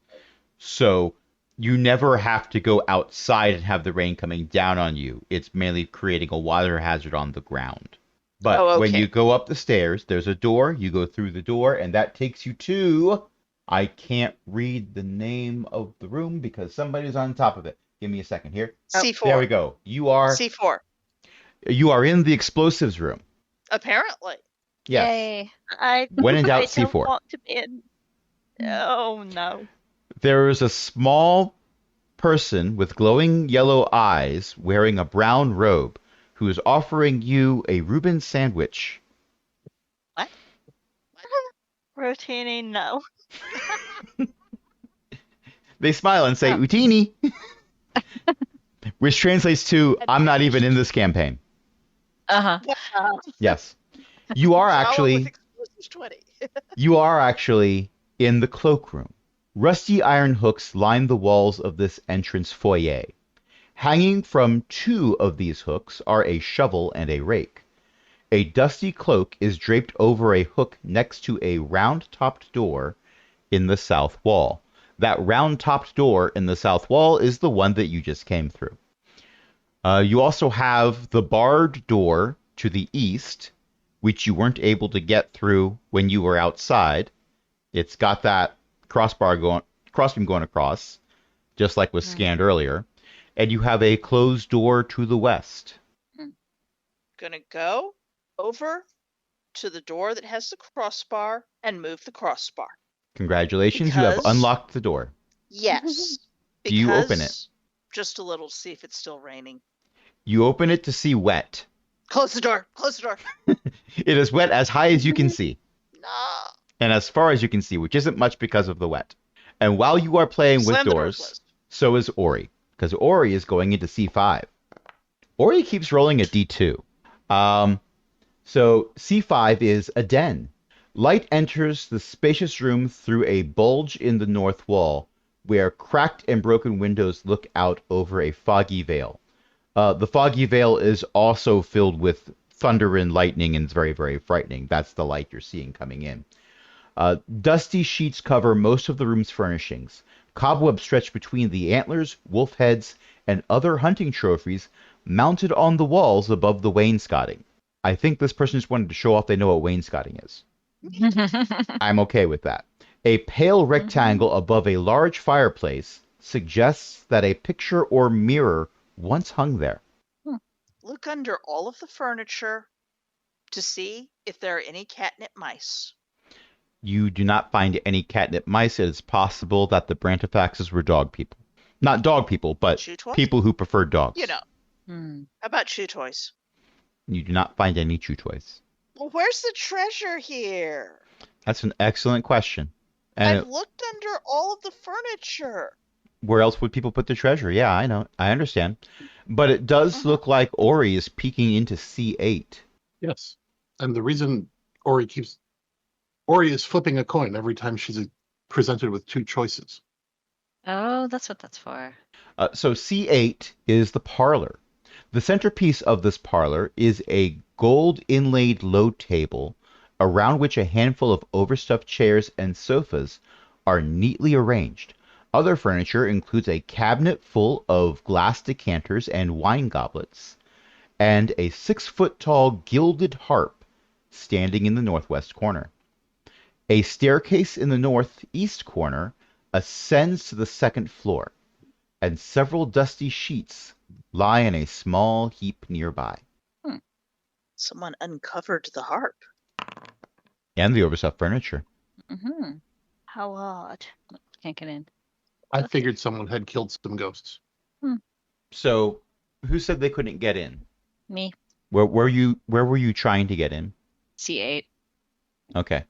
So you never have to go outside and have the rain coming down on you. It's mainly creating a water hazard on the ground. But Oh, when okay. you go up the stairs, there's a door. You go through the door, and that takes you to. I can't read the name of the room because somebody's on top of it. Give me a second here. Oh, There C4. we go. You are in the explosives room. Apparently. Yes. Yay. I When in doubt, I don't C4. want to be in. Oh no. There is a small person with glowing yellow eyes wearing a brown robe who is offering you a Reuben sandwich. What? Rotini, no. They smile and say, Oh. Utini, which translates to, I'm not even in this campaign. Uh-huh. Yes. You are Follow with actually explosives 20. in the cloakroom. Rusty iron hooks line the walls of this entrance foyer. Hanging from two of these hooks are a shovel and a rake. A dusty cloak is draped over a hook next to a round-topped door in the south wall. That round-topped door in the south wall is the one that you just came through. You also have the barred door to the east, which you weren't able to get through when you were outside. It's got that crossbeam going across, just like was scanned earlier. And you have a closed door to the west. Gonna go over to the door that has the crossbar and move the crossbar. Congratulations, you have Because- unlocked the door. Yes. Do you open it? Because- Just a little to see if it's still raining. You open it to see wet. Close the door. Close the door. It is wet as high as you can see, No. and as far as you can see, which isn't much because of the wet. And while you are playing with Slam the door doors, closed. so is Ori, because Ori is going into C5. Ori keeps rolling a D2. So C5 is a den. Light enters the spacious room through a bulge in the north wall, where cracked and broken windows look out over a foggy veil. The foggy veil is also filled with thunder and lightning, and it's very, very frightening. That's the light you're seeing coming in. Dusty sheets cover most of the room's furnishings. Cobwebs stretch between the antlers, wolf heads, and other hunting trophies mounted on the walls above the wainscoting. I think this person just wanted to show off they know what wainscoting is. I'm okay with that. A pale rectangle above a large fireplace suggests that a picture or mirror once hung there. Look under all of the furniture to see if there are any catnip mice. You do not find any catnip mice. It is possible that the Brantifaxes were dog people. Not dog people, but Chew toys? people who preferred dogs. You know, Hmm. how about chew toys? You do not find any chew toys. Well, where's the treasure here? That's an excellent question. And I've looked under all of the furniture. where else would people put their treasure? Yeah, I know. I understand. But it does look like Ori is peeking into C8. Yes. And the reason Ori is flipping a coin every time she's presented with two choices. Oh, that's what that's for. So C8 is the parlor. The centerpiece of this parlor is a gold inlaid low table around which a handful of overstuffed chairs and sofas are neatly arranged. Other furniture includes a cabinet full of glass decanters and wine goblets, and a 6-foot-tall gilded harp standing in the northwest corner. A staircase in the northeast corner ascends to the second floor, and several dusty sheets lie in a small heap nearby. Someone uncovered the harp. And the overstuffed furniture. Mm-hmm. How odd. Can't get in. I Okay. figured someone had killed some ghosts. So, who said they couldn't get in? Me. Where were you trying to get in? C8. Okay.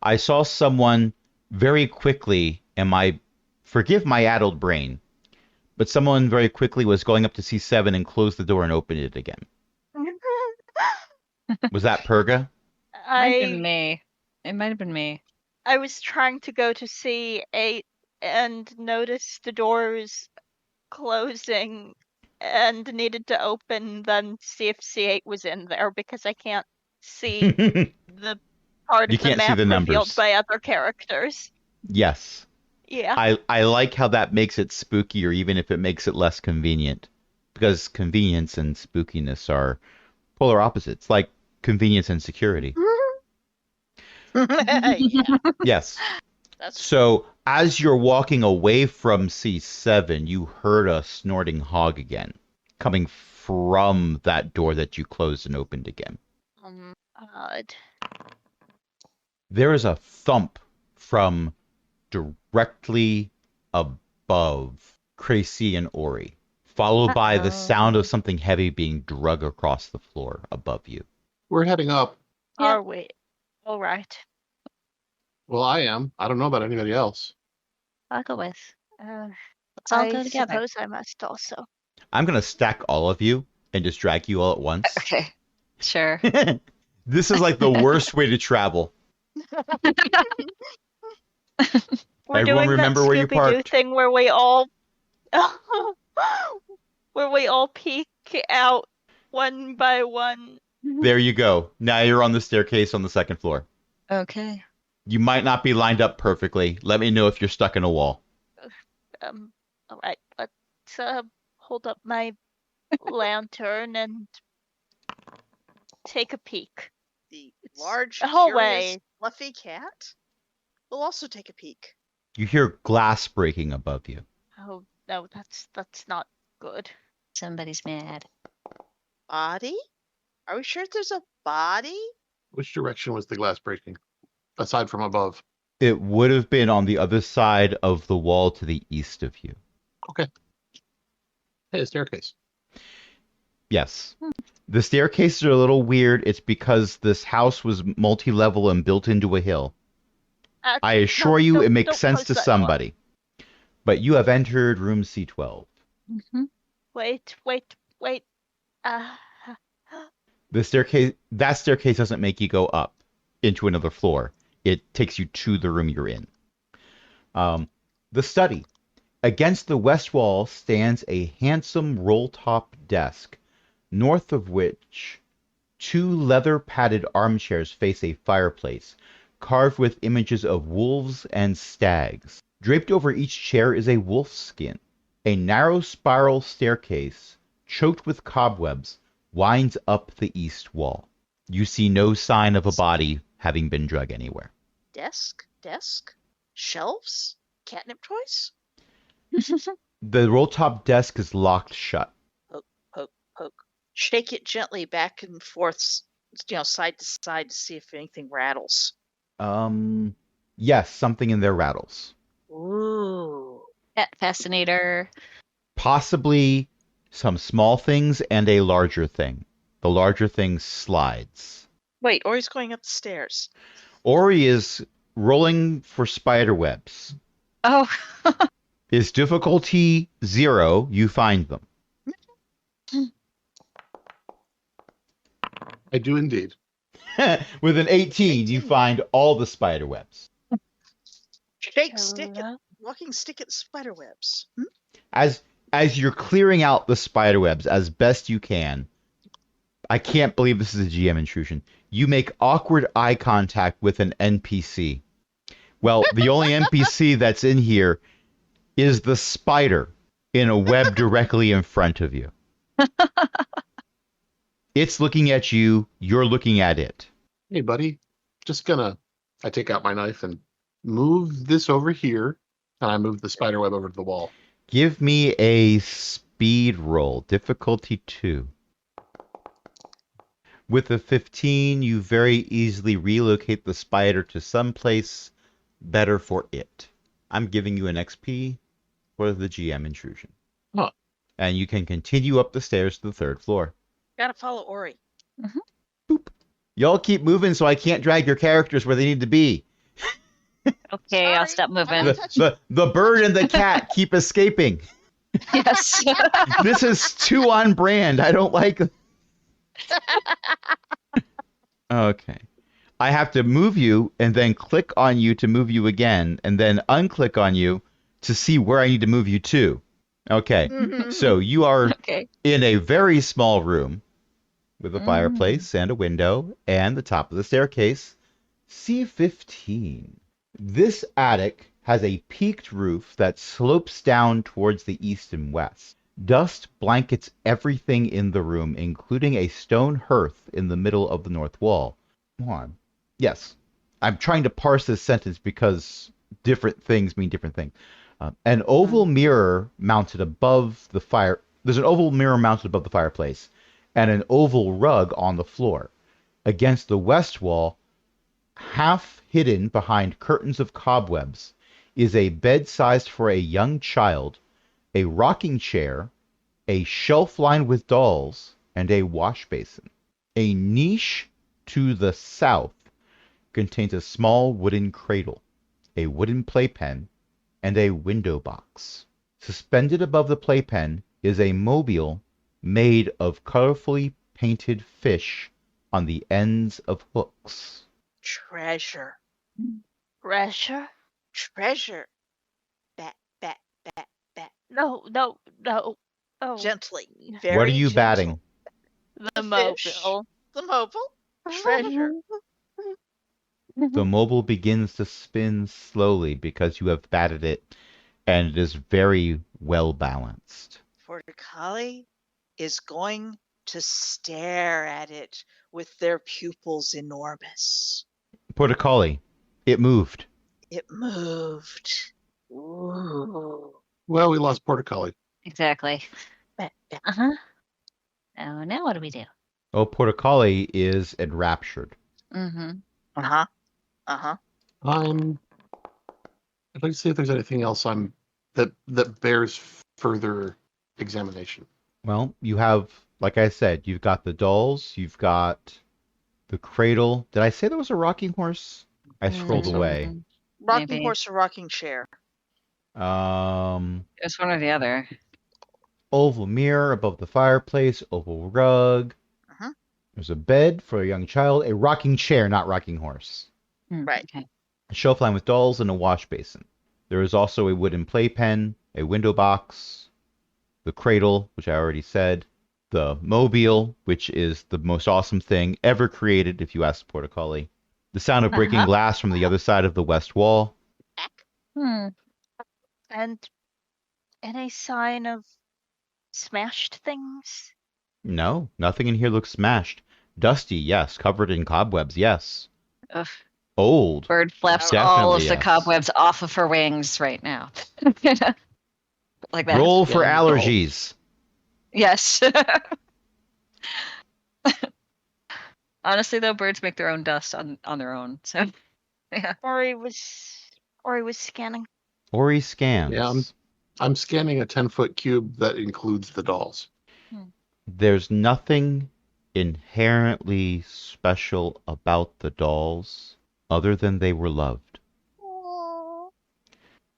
I saw someone very quickly, and forgive my addled brain, but someone very quickly was going up to C7 and closed the door and opened it again. Was that Perga? Might have been I me. It might have been me. I was trying to go to C8 and noticed the doors closing and needed to open then see if C8 was in there because I can't see the part You of the can't see map the revealed numbers. by other characters. Yes. Yeah. I like how that makes it spookier, even if it makes it less convenient. Because convenience and spookiness are polar opposites. Like, convenience and security. Yeah, Yes. that's So as you're walking away from C7, you heard a snorting hog again, coming from that door that you closed and opened again. Odd. There is a thump from directly above Tracy and Ori, followed by the sound of something heavy being drug across the floor above you. We're heading up. Yeah. Are we? All right. Well, I am. I don't know about anybody else. I'll go with. Uh, Let's all I go together. suppose I must also. I'm going to stack all of you and just drag you all at once. Okay. Sure. This is like the worst way to travel. We're Everyone doing remember that where you Scooby-Doo parked? thing where we all peek out one by one. There you go. Now you're on the staircase on the second floor. Okay. You might not be lined up perfectly. Let me know if you're stuck in a wall. All right. Let's hold up my lantern and take a peek. the large, a curious, hallway. fluffy cat. We'll also take a peek. You hear glass breaking above you. Oh no, that's not good. Somebody's mad. Body? Are we sure there's a body? Which direction was the glass breaking? Aside from above. It would have been on the other side of the wall to the east of you. Okay. Hey, a staircase. Yes. The staircases are a little weird. It's because this house was multi-level and built into a hill. I assure you it makes sense to somebody. But you have entered room C12. Mm-hmm. Wait. That staircase doesn't make you go up into another floor. It takes you to the room you're in. The study. Against the west wall stands a handsome roll-top desk, north of which 2 leather-padded armchairs face a fireplace, carved with images of wolves and stags. Draped over each chair is a wolf's skin. A narrow spiral staircase, choked with cobwebs, winds up the east wall. You see no sign of a body having been drug anywhere. Desk? Shelves? Catnip toys? The roll-top desk is locked shut. Poke. Shake it gently back and forth, side to side to see if anything rattles. Yes, something in there rattles. Ooh. Cat fascinator. Possibly some small things and a larger thing. The larger thing slides. Wait, Ori's going up the stairs. Ori is rolling for spider webs. Oh. Is difficulty 0, you find them. I do indeed. With an 18, you find all the spider webs. Shake, stick it. Hello? Walking stick at spider webs. As you're clearing out the spider webs as best you can, I can't believe this is a GM intrusion. You make awkward eye contact with an NPC. Well, the only NPC that's in here is the spider in a web directly in front of you. It's looking at you, you're looking at it. Hey, buddy. I take out my knife and move this over here, and I move the spider web over to the wall. Give me a speed roll, difficulty 2. With a 15, you very easily relocate the spider to someplace better for it. I'm giving you an XP for the GM intrusion. Huh. And you can continue up the stairs to the 3rd floor. Gotta follow Ori. Boop. Y'all keep moving so I can't drag your characters where they need to be. Okay, I'll Sorry. stop moving. The bird and the cat keep escaping. Yes. This is too on brand. I don't like. Okay. I have to move you and then click on you to move you again and then unclick on you to see where I need to move you to. Okay. So you are Okay. in a very small room with a fireplace and a window and the top of the staircase. C15. This attic has a peaked roof that slopes down towards the east and west. Dust blankets everything in the room, including a stone hearth in the middle of the north wall. Hold on. Yes. I'm trying to parse this sentence because different things mean different things. An oval mirror mounted above the fire. There's an oval mirror mounted above the fireplace, and an oval rug on the floor. Against the west wall, half hidden behind curtains of cobwebs, is a bed sized for a young child, a rocking chair, a shelf lined with dolls, and a wash basin. A niche to the south contains a small wooden cradle, a wooden playpen, and a window box. Suspended above the playpen is a mobile made of colorfully painted fish on the ends of hooks. Treasure. Treasure? Treasure. Bat, bat, bat, bat. No. Oh, Gently. What Very are you gentle. batting? the fish. mobile. The mobile. Treasure. The mobile begins to spin slowly because you have batted it, and it is very well balanced. Portacali is going to stare at it with their pupils enormous. Portacali, it moved. It moved. Ooh. Well, we lost Portacali. Exactly. Bat, bat. Oh, now what do we do? Oh, Portacali is enraptured. Mm-hmm. Uh-huh. Uh-huh. I'd like to see if there's anything else that bears further examination. Well, you have, like I said, you've got the dolls, you've got the cradle. Did I say there was a rocking horse? I scrolled Mm, away. Rocking Maybe. horse or rocking chair? It's one or the other. Oval mirror above the fireplace, oval rug. Uh-huh. There's a bed for a young child, a rocking chair, not rocking horse. Right. Okay. A shelf lined with dolls and a wash basin. There is also a wooden playpen, a window box, the cradle, which I already said, the mobile, which is the most awesome thing ever created, if you ask Portacali. The sound of breaking Uh-huh. glass from the other side of the west wall. Hmm. And any sign of smashed things? No, nothing in here looks smashed. Dusty, yes. Covered in cobwebs, yes. Ugh. Old. Bird flaps Definitely all of the yes. cobwebs off of her wings right now. Like that. Roll for Yeah, allergies. Yes. Honestly, though, birds make their own dust on their own. So, yeah. Ori was scanning. Ori scans. Yeah, I'm scanning a 10-foot cube that includes the dolls. There's nothing inherently special about the dolls other than they were loved.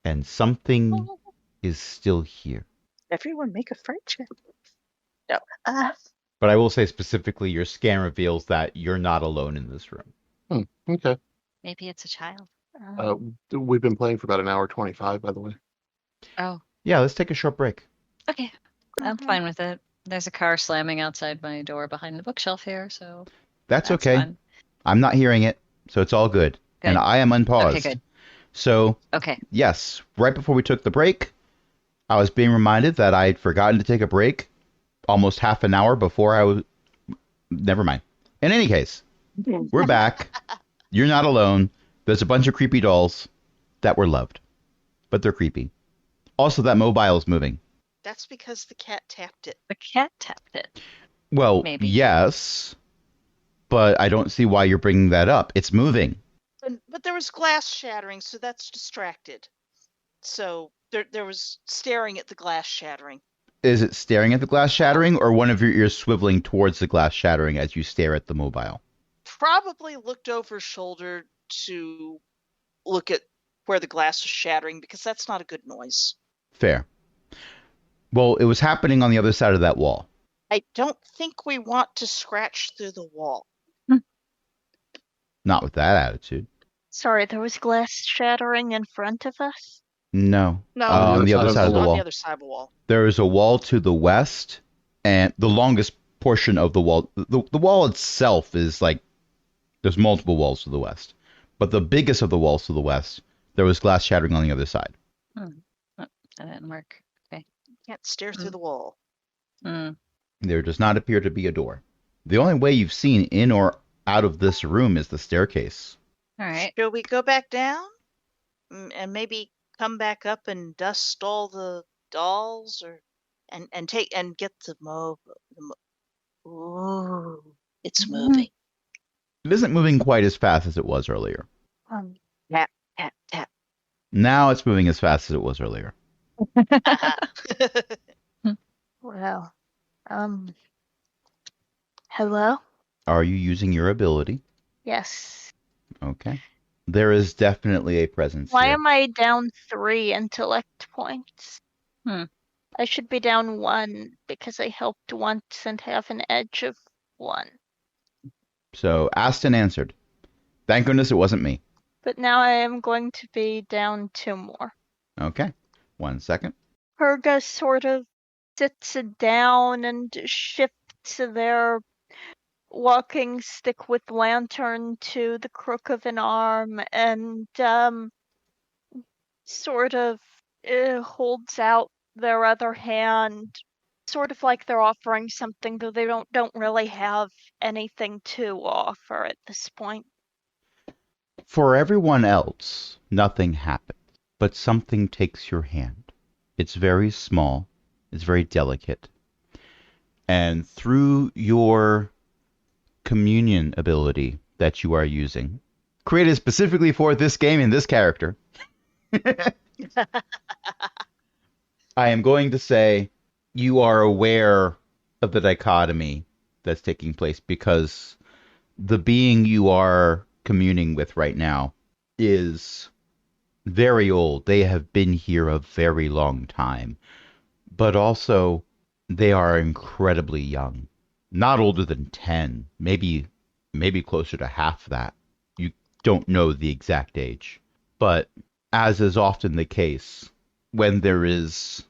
And something is still here. Everyone make a friend check. No. But I will say specifically, your scan reveals that you're not alone in this room. Okay. Maybe it's a child. We've been playing for about an hour 25, by the way. Oh, Yeah, let's take a short break. okay. I'm fine with it. There's a car slamming outside my door behind the bookshelf here, so That's okay. fine. I'm not hearing it, so it's all good. Good. And I am unpaused. Okay, good. So, Okay. yes, right before we took the break, I was being reminded that I'd forgotten to take a break almost half an hour before I was. Never mind. In any case, we're back. You're not alone. There's a bunch of creepy dolls that were loved, but they're creepy. Also, that mobile is moving. That's because the cat tapped it. The cat tapped it. Well, Maybe. yes, but I don't see why you're bringing that up. It's moving. But there was glass shattering, so that's distracted. So there was staring at the glass shattering. Is it staring at the glass shattering, or one of your ears swiveling towards the glass shattering as you stare at the mobile? Probably looked over shoulder to look at where the glass was shattering, because that's not a good noise. Fair. Well, it was happening on the other side of that wall. I don't think we want to scratch through the wall. Not with that attitude. Sorry, there was glass shattering in front of us? No. No, On the other side of the on wall. the other side of the wall. There is a wall to the west, and the longest portion of the wall, the wall itself is like, there's multiple walls to the west. But the biggest of the walls to the west, there was glass shattering on the other side. That didn't work. Okay. Can't stare through the wall. Mm. There does not appear to be a door. The only way you've seen in or out of this room is the staircase. All right. Shall we go back down? And maybe come back up and dust all the dolls, or and get the Ooh, it's moving. It isn't moving quite as fast as it was earlier. Tap, tap, tap. Now it's moving as fast as it was earlier. Well, hello? Are you using your ability? Yes. Okay. There is definitely a presence Why here. am I down 3 intellect points? Hmm. I should be down 1 because I helped once and have an edge of 1. So asked and answered. Thank goodness it wasn't me. But now I am going to be down 2 more. Okay. 1 second. Herga sort of sits down and shifts their walking stick with lantern to the crook of an arm and sort of holds out their other hand, sort of like they're offering something, though they don't really have anything to offer at this point. For everyone else, nothing happens, but something takes your hand. It's very small, it's very delicate, and through your communion ability that you are using, created specifically for this game and this character, I am going to say you are aware of the dichotomy that's taking place because the being you are communing with right now is very old. They have been here a very long time, but also they are incredibly young. Not older than 10, maybe closer to half that. You don't know the exact age. But as is often the case, when there is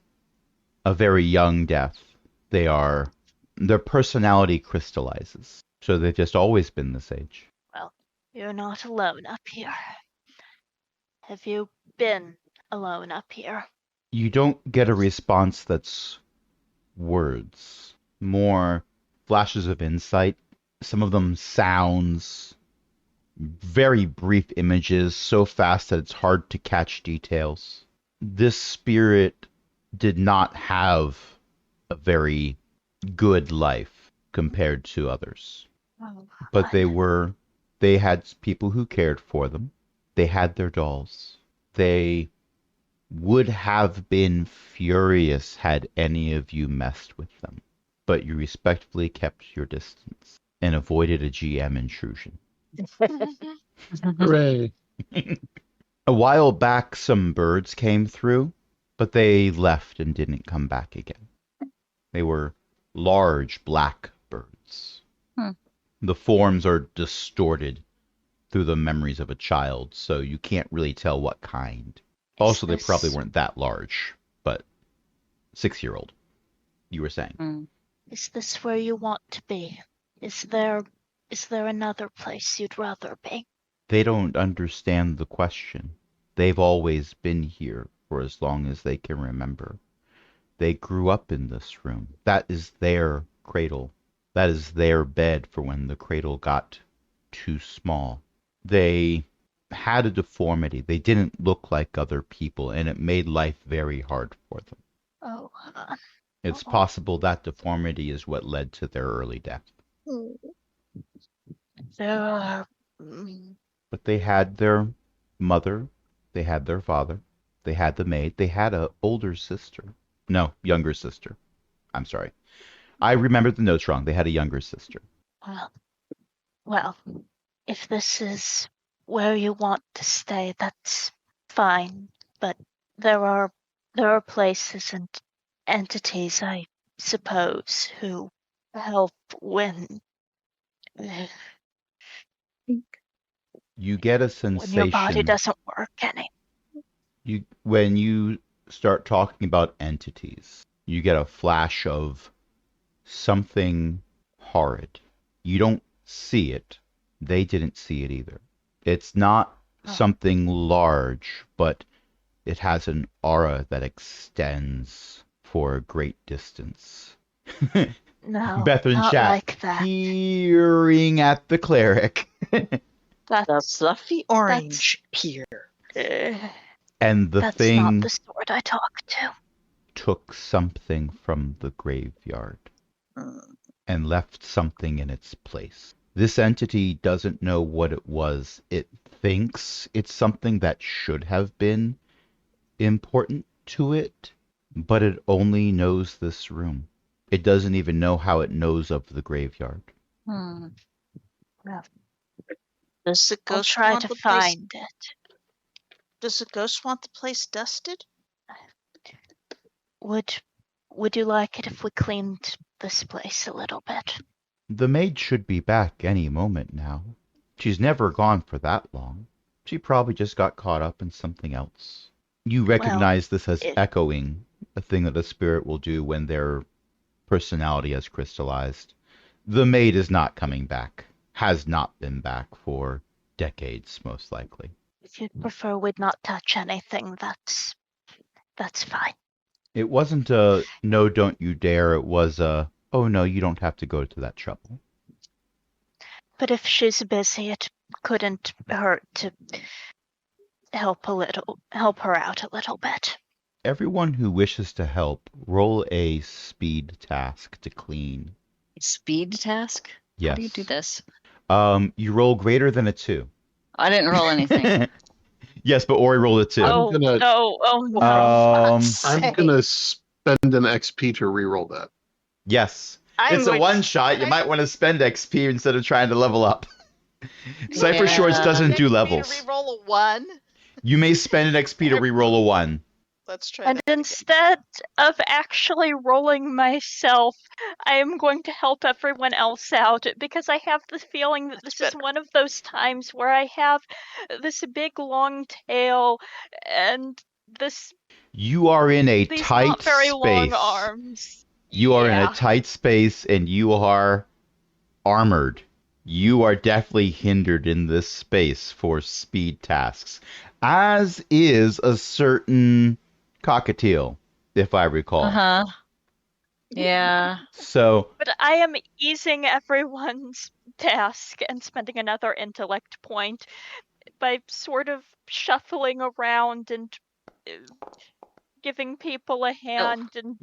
a very young death, their personality crystallizes. So they've just always been this age. Well, you're not alone up here. Have you been alone up here? You don't get a response that's words, more flashes of insight, some of them sounds, very brief images, so fast that it's hard to catch details. This spirit did not have a very good life compared to others. Oh, But they had people who cared for them. They had their dolls. They would have been furious had any of you messed with them. But you respectfully kept your distance and avoided a GM intrusion. Hooray. A while back, some birds came through, but they left and didn't come back again. They were large black birds. Hmm. The forms are distorted through the memories of a child, so you can't really tell what kind. Also, they probably weren't that large, but 6-year-old, you were saying. Mm. Is this where you want to be? Is there another place you'd rather be? They don't understand the question. They've always been here for as long as they can remember. They grew up in this room. That is their cradle. That is their bed for when the cradle got too small. They had a deformity. They didn't look like other people, and it made life very hard for them. Oh, It's possible that deformity is what led to their early death. there are. But they had their mother, they had their father, they had the maid, they had a older sister. No, younger sister. I'm sorry. I remembered the notes wrong. They had a younger sister. Well, if this is where you want to stay, that's fine. But there are places and entities, I suppose, who help when You get a your body sensation doesn't work any. when you start talking about entities, you get a flash of something horrid. You don't see it. They didn't see it either. It's not something large, but it has an aura that extends for a great distance. No, Beth and not Chat like that. peering at the cleric. The That's fluffy orange peer. And the that's not thing the sort I talk to. took something from the graveyard Mm. and left something in its place. This entity doesn't know what it was. It thinks it's something that should have been important to it, but it only knows this room. It doesn't even know how it knows of the graveyard. Hmm. Does the I'll ghost try want to the place? find it. Does the ghost want the place dusted? Would you like it if we cleaned this place a little bit? The maid should be back any moment now. She's never gone for that long. She probably just got caught up in something else. You recognize this as it- echoing, a thing that a spirit will do when their personality has crystallized. The maid is not coming back. Has not been back for decades, most likely. If you'd prefer we'd not touch anything, that's fine. It wasn't a no, don't you dare. It was a, oh no, you don't have to go to that trouble. But if she's busy, it couldn't hurt to help her out a little bit. Everyone who wishes to help, roll a speed task to clean. Speed task? Yes. How do you do this? You roll greater than a 2. I didn't roll anything. Yes, but Ori rolled a 2. Oh gonna- no! Oh no! Um, I'm gonna spend an XP to reroll that. Yes. I'm It's a going one to- shot. You I- might want to spend XP instead of trying to level up. Cypher Yeah. Shorts doesn't do XP levels. To reroll a 1. You may spend an XP to reroll a 1. Let's try And that again. instead of actually rolling myself, I am going to help everyone else out because I have the feeling that this is better. one of those times where I have this big long tail and You are in a these tight not very long space. arms. You are in Yeah. a tight space and you are armored. You are definitely hindered in this space for speed tasks, as is a certain cockatiel, if I recall. Uh-huh. Yeah. So But I am easing everyone's task and spending another intellect point by sort of shuffling around and giving people a hand and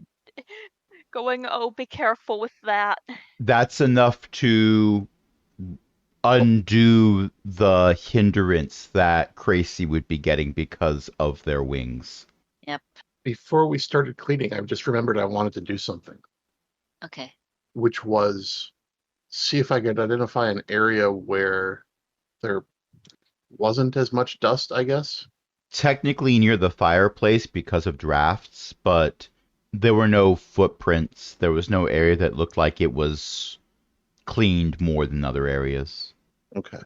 going, oh, be careful with that. that's enough to undo the hindrance that Crazy would be getting because of their wings. Before we started cleaning, I just remembered I wanted to do something, Okay. which was see if I could identify an area where there wasn't as much dust, I guess. Technically near the fireplace because of drafts, but there were no footprints. There was no area that looked like it was cleaned more than other areas. Okay.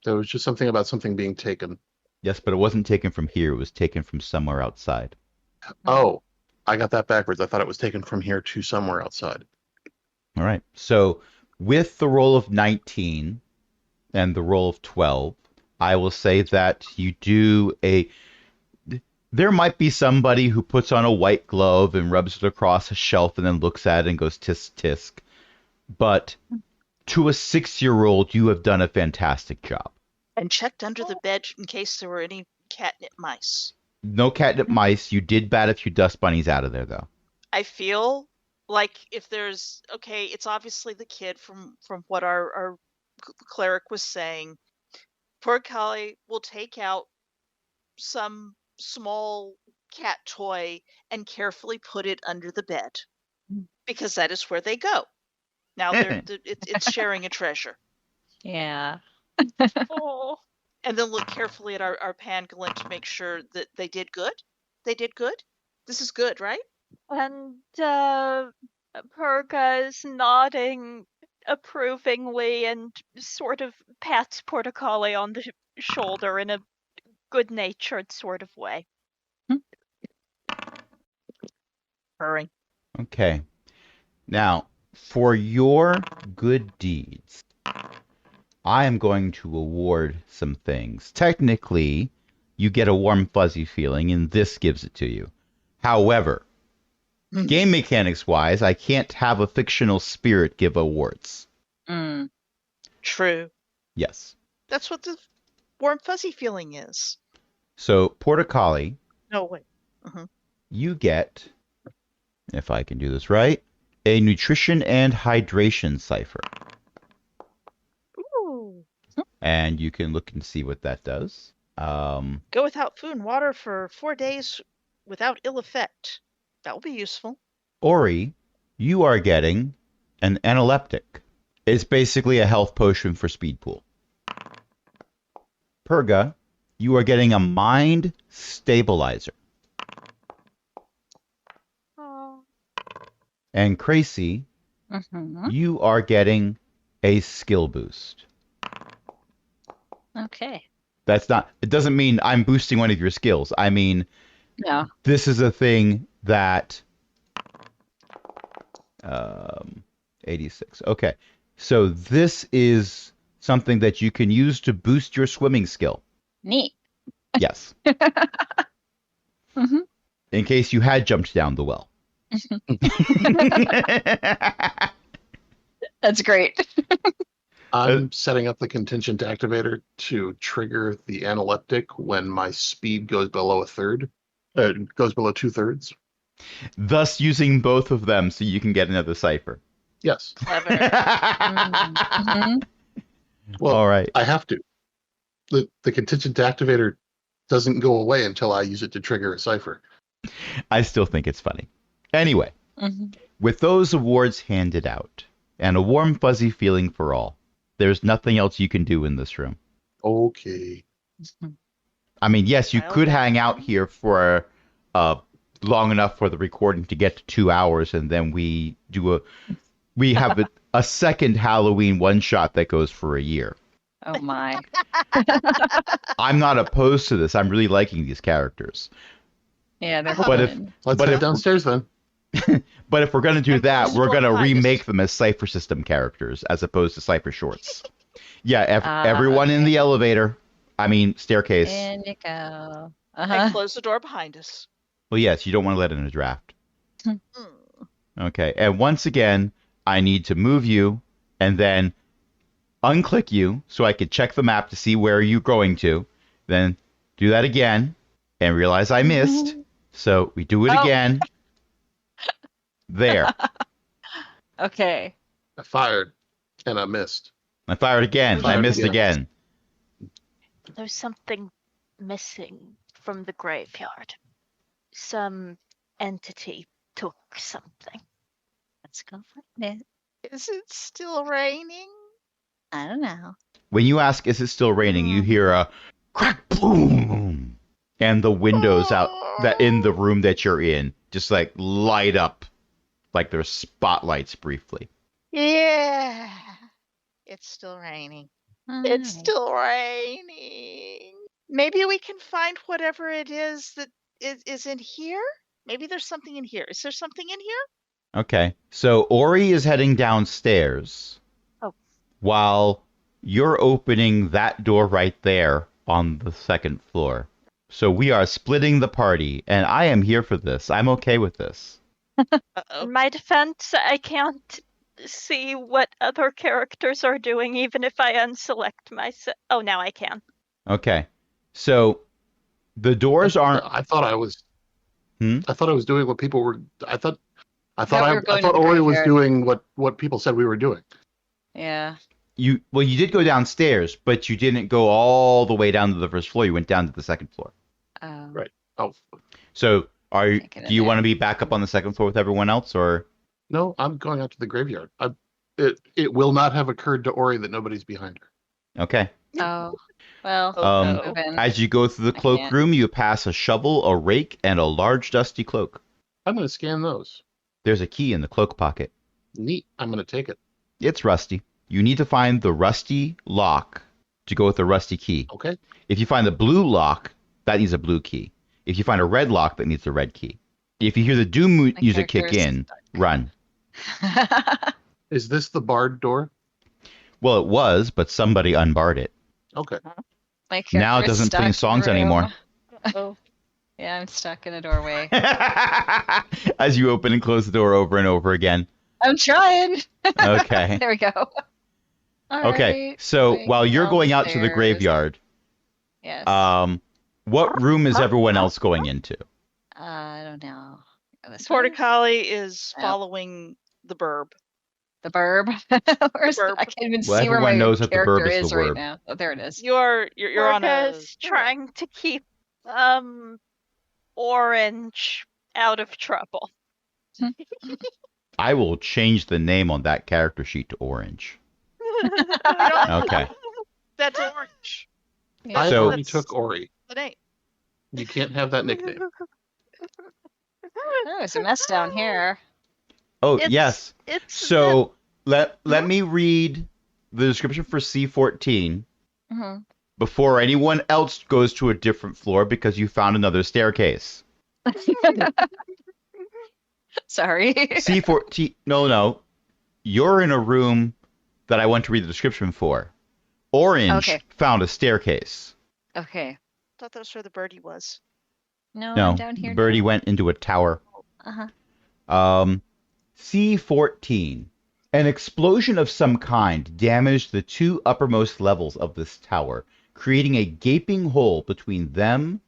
There was just something about something being taken. Yes, but it wasn't taken from here. It was taken from somewhere outside. Oh, I got that backwards. I thought it was taken from here to somewhere outside. All right. So with the roll of 19 and the roll of 12, I will say that you do a... There might be somebody who puts on a white glove and rubs it across a shelf and then looks at it and goes tisk tisk. But to a 6-year-old, you have done a fantastic job. And checked under the bed in case there were any catnip mice. No catnip mice. You did bat a few dust bunnies out of there, though. I feel like if there's it's obviously the kid from what our cleric was saying. Poor Kali will take out some small cat toy and carefully put it under the bed because that is where they go. Now it's sharing a treasure. Yeah. Oh. And then look carefully at our pangolin to make sure that they did good. They did good. This is good, right? And Perga is nodding approvingly and sort of pats Portacali on the shoulder in a good-natured sort of way. Purring. Okay. Now, for your good deeds, I am going to award some things. Technically, you get a warm, fuzzy feeling, and this gives it to you. However, Game mechanics wise, I can't have a fictional spirit give awards. Mm. True. Yes. That's what the warm fuzzy feeling is. So, Portacali, No, wait. Mhm. you get, if I can do this right, a nutrition and hydration cipher. Ooh. And you can look and see what that does. Go without food and water for 4 days without ill effect. That will be useful. Ori, you are getting an analeptic. It's basically a health potion for speed pool. Purga, you are getting a mind stabilizer. Oh, And Crazy, Mhm. you are getting a skill boost. Okay. That's not, it doesn't mean I'm boosting one of your skills. I mean, No. this is a thing that 86. Okay. So this is something that you can use to boost your swimming skill. Neat. Yes. Mhm. In case you had jumped down the well. That's great. I'm setting up the contingent activator to trigger the analeptic when my speed goes below a third. Goes below 2/3. Thus using both of them so you can get another cipher. Yes. Clever. Mhm. Well, All right. I have to. The contingent activator doesn't go away until I use it to trigger a cipher. I still think it's funny. Anyway, Mhm. with those awards handed out and a warm, fuzzy feeling for all, there's nothing else you can do in this room. Okay. I mean, yes, you Dial could hang out down. here for long enough for the recording to get to 2 hours, and then we have a second Halloween one shot that goes for a year. Oh my. I'm not opposed to this. I'm really liking these characters. Yeah, they're But if- fun. Let's But head if- downstairs then. But if we're going to do And that, close we're the going to door behind us. remake them as Cypher System characters as opposed to Cypher Shorts. Yeah, Ah, everyone in okay. the elevator. I mean, staircase. In you go. And Uh-huh. close the door behind us. Well, yes, you don't want to let in a draft. Mm. Okay, and once again, I need to move you and then unclick you so I can check the map to see where you're going to. Then do that again and realize I missed. So we do it Oh. again. There. Okay. I fired and I missed. I fired again. And I Fired missed again. again. there's something missing from the graveyard. Some entity took something. Let's go find it. Is it still raining? I don't know. When you ask, is it still raining, you hear a crack boom. And the windows out that in the room that you're in just like light up like there's spotlights briefly. Yeah. It's still raining. It's Alright. still raining. Maybe we can find whatever it is that is in here. Maybe there's something in here. Is there something in here? Okay. So Ori is heading downstairs. Oh. While you're opening that door right there on the second floor. So we are splitting the party, and I am here for this. I'm okay with this. Uh-oh. In my defense, I can't see what other characters are doing, even if I unselect myself. Oh, now I can. Okay. So the doors aren't. I thought I was. Hmm? I thought I was doing what people were. I thought we were going to the Ori was graveyard. doing what people said we were doing. Yeah. You did go downstairs, but you didn't go all the way down to the first floor. You went down to the second floor. Oh. Right. Oh So Making do it you want to there. be back up on the second floor with everyone else, or no, I'm going out to the graveyard. It will not have occurred to Ori that nobody's behind her. okay? Oh. Well, Oh, Um, no. move in. As you go through the I cloakroom, you pass a shovel, a rake, and a large dusty cloak. I'm going to scan those. There's a key in the cloak pocket. Neat. I'm going to take it. It's rusty. You need to find the rusty lock to go with the rusty key. Okay. If you find the blue lock, that needs a blue key. If you find a red lock, that needs a red key. If you hear the Doom music kick character's in, run. Is this the barred door? Well, it was, but somebody unbarred it. Okay. My Now it character's doesn't play stuck in songs the room. anymore. Oh. Yeah, I'm stuck in a doorway. As you open and close the door over and over again. I'm trying. Okay. There we go. All Okay. right. So Going while you're down the going out to the stairs. graveyard, Yes. what room is everyone else going into? I don't know. This way? Porticali is Yep. following the burb. The burb. Where's burb. I can't even Well, see where everyone my knows that the burb character is the right word. now. Oh, there it is. You're on a Orca's trying to keep Orange out of trouble. I will change the name on that character sheet to orange. Okay. That's orange. Yeah, I So- already That's took Ori. the name. You can't have that nickname. Oh, it's a mess down here. Oh, It's- yes. It's So let me read the description for C14 hmm before anyone else goes to a different floor because you found another staircase. Sorry. C14. No. You're in a room that I want to read the description for. Orange Okay. found a staircase. Okay. Thought that was where the birdie was. No, No, I'm down here. Birdie went into a tower. Uh-huh. C14. An explosion of some kind damaged the two uppermost levels of this tower, creating a gaping hole between them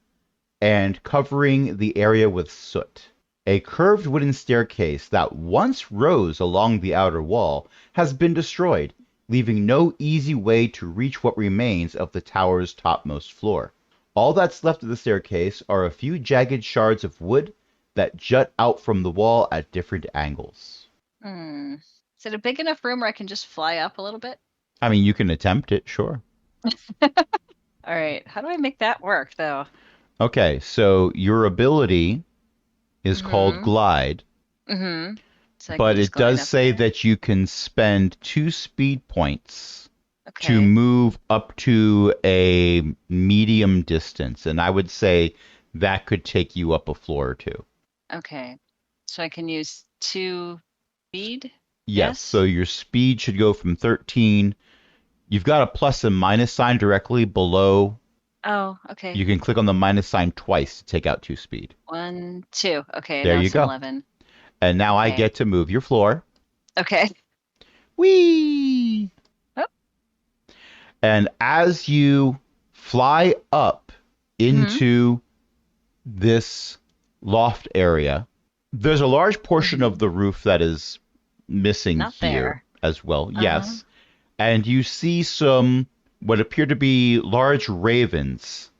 and covering the area with soot. A curved wooden staircase that once rose along the outer wall has been destroyed, leaving no easy way to reach what remains of the tower's topmost floor. All that's left of the staircase are a few jagged shards of wood that jut out from the wall at different angles. Is it a big enough room where I can just fly up a little bit? I mean, you can attempt it, sure. All right. How do I make that work, though? Okay, so your ability is called Mhm. Glide, Mm-hmm. So I can but just it glide does up say there? that you can spend 2 speed points to Okay. move up to a medium distance, and I would say that could take you up a floor or two. Okay. So I can use 2 speed? Yes, Yes? so your speed should go from 13. You've got a plus and minus sign directly below. Oh, okay. You can click on the minus sign twice to take out 2 speed. 1, 2. Okay, There now you it's an go. 11. And now I Okay. get to move your floor. Okay. Whee! Oh. And as you fly up into this loft area, there's a large portion of the roof that is missing Not here there. as well. Uh-huh. Yes. And you see some what appear to be large ravens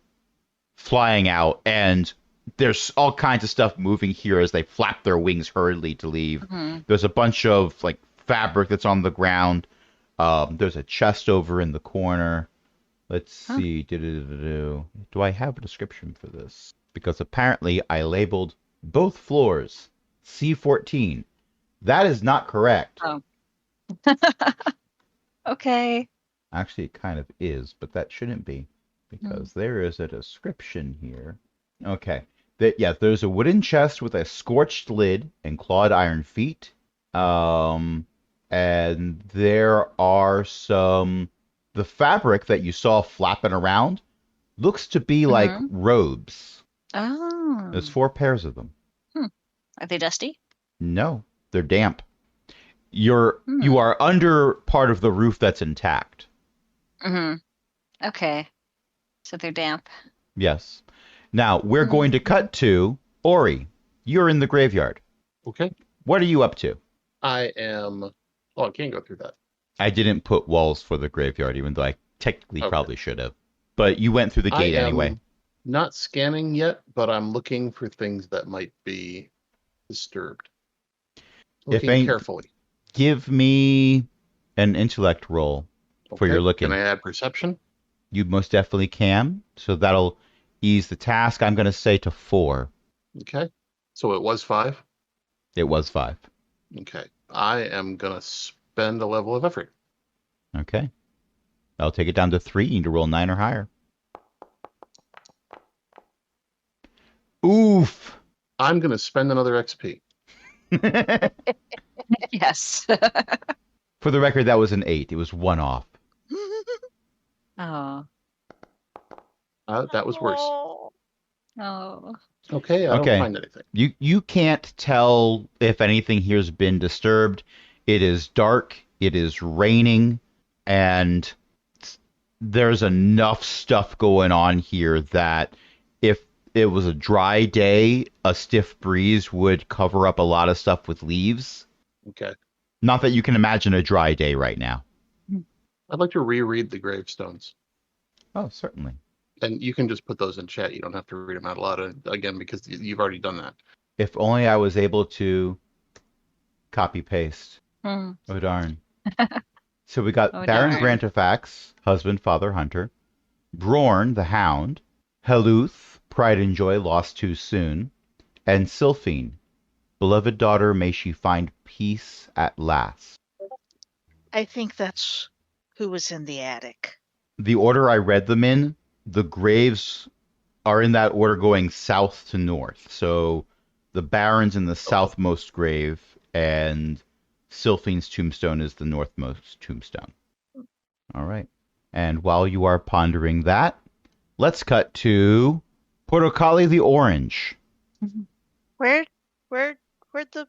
flying out, and there's all kinds of stuff moving here as they flap their wings hurriedly to leave. Mhm. There's a bunch of like fabric that's on the ground. There's a chest over in the corner. Let's Huh. see. Do I have a description for this? Because apparently I labeled both floors C14. That is not correct. Oh. Okay. Actually, it kind of is, but that shouldn't be because there is a description here. Okay. There's a wooden chest with a scorched lid and clawed iron feet. And there are the fabric that you saw flapping around looks to be like robes. Oh. There's 4 pairs of them. Are they dusty? No, they're damp. You are under part of the roof that's intact. Mm-hmm. Okay. So they're damp. Yes. Now, we're going to cut to Ori. You're in the graveyard. Okay. What are you up to? I am. Oh, I can't go through that. I didn't put walls for the graveyard, even though I technically Okay. probably should have. But you went through the gate I am anyway. not scanning yet, but I'm looking for things that might be disturbed. Looking ain't- carefully. Give me an intellect roll for your looking. Can I add perception? You most definitely can. So that'll ease the task. I'm going to say to 4. Okay. So it was 5. It was 5. Okay. I am going to spend a level of effort. Okay. I'll take it down to 3. You need to roll 9 or higher. Oof. I'm going to spend another XP. Yes. For the record, that was an 8. It was 1 off. Oh. That was worse. Oh, Oh. Okay, I don't Okay. find anything. You can't tell if anything here's been disturbed. It is dark, it is raining, and there's enough stuff going on here that if it was a dry day, a stiff breeze would cover up a lot of stuff with leaves. Okay. Not that you can imagine a dry day right now. I'd like to reread the gravestones. Oh, certainly. And you can just put those in chat. You don't have to read them out loud again because you've already done that. If only I was able to copy paste. Hmm. Oh, darn. So we got Oh, Baron darn. Grantifax, husband, father, hunter. Brorn, the hound. Heluth, pride and joy, lost too soon. And Sylphine, beloved daughter, may she find peace at last. I think that's who was in the attic. The order I read them in, the graves are in that order going south to north. So the Baron's in the southmost grave, and Sylphine's tombstone is the northmost tombstone. All right. And while you are pondering that, let's cut to Portocali the Orange. Where where'd the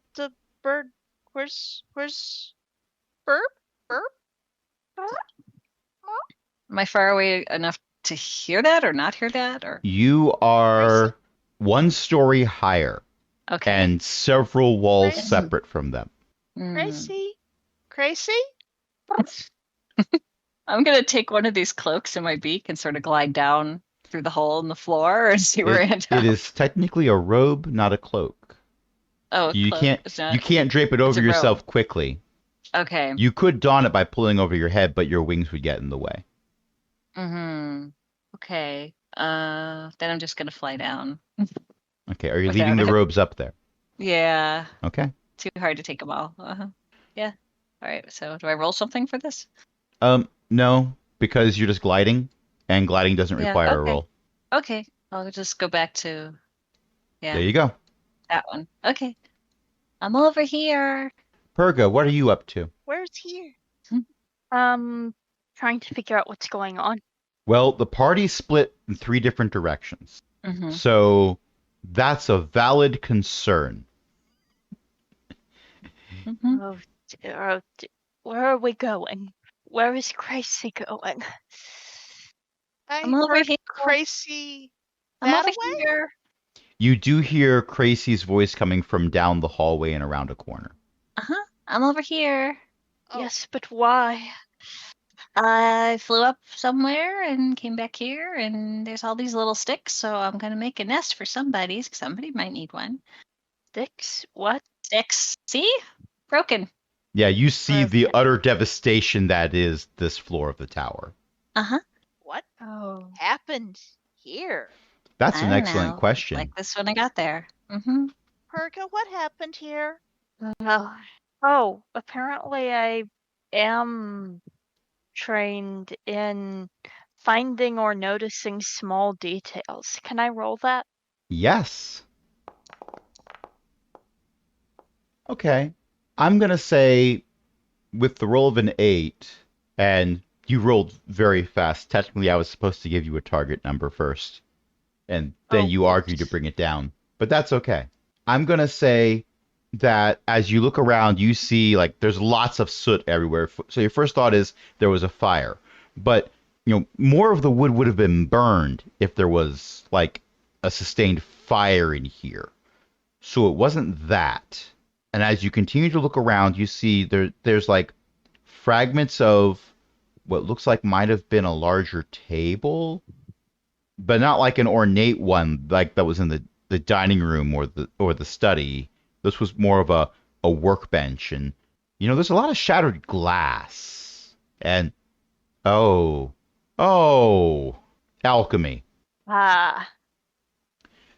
bird where's Burp? Burp? Am I far away enough to hear that or not hear that? Or You are one story higher okay. and several walls Crazy. separate from them. Hmm. Crazy? Crazy? I'm gonna take one of these cloaks in my beak and sort of glide down through the hole in the floor and see where I end It up. is technically a robe, not a cloak. Oh, a You cloak. can't It's not. you can't drape it it's over a yourself robe. quickly. Okay. You could don it by pulling over your head, but your wings would get in the way. Mm-hmm. Okay. Then I'm just gonna fly down. Okay, are you Without leaving the it. robes up there? Yeah. Okay. Too hard to take them all. Yeah. All right. So do I roll something for this? No, because you're just gliding, and gliding doesn't Yeah, require a okay. roll. Okay. I'll just go back to There you go. that one. Okay. I'm over here. Perga, what are you up to? Where's here? Trying to figure out what's going on. Well, the party split in 3 different directions. Mm-hmm. So that's a valid concern. Mm-hmm. Oh, where are we going? Where is Crazy going? I I'm over heard here. Crazy I'm that over away? here. You do hear Crazy's voice coming from down the hallway and around a corner. Uh-huh. I'm over here. Oh. Yes, but why? I flew up somewhere and came back here, and there's all these little sticks, so I'm gonna make a nest for somebody. Somebody might need one. Dix? What? Sticks. See? Broken. Yeah, you see the Broken. utter devastation that is this floor of the tower. Uh-huh. What Oh. happened here? That's I an don't excellent know. question. Like this when I got there. Mm-hmm. Perga, what happened here? Oh, apparently I am trained in finding or noticing small details. Can I roll that? Yes. Okay. I'm going to say with the roll of an 8, and you rolled very fast. Technically, I was supposed to give you a target number first, and then Oh, you argued to bring it down. But that's okay. I'm going to say that as you look around, you see like there's lots of soot everywhere. So your first thought is there was a fire. But, more of the wood would have been burned if there was like a sustained fire in here. So it wasn't that. And as you continue to look around, you see there's like fragments of what looks like might have been a larger table, but not like an ornate one like that was in the dining room or the study. This was more of a workbench, and there's a lot of shattered glass. And oh, alchemy. Ah,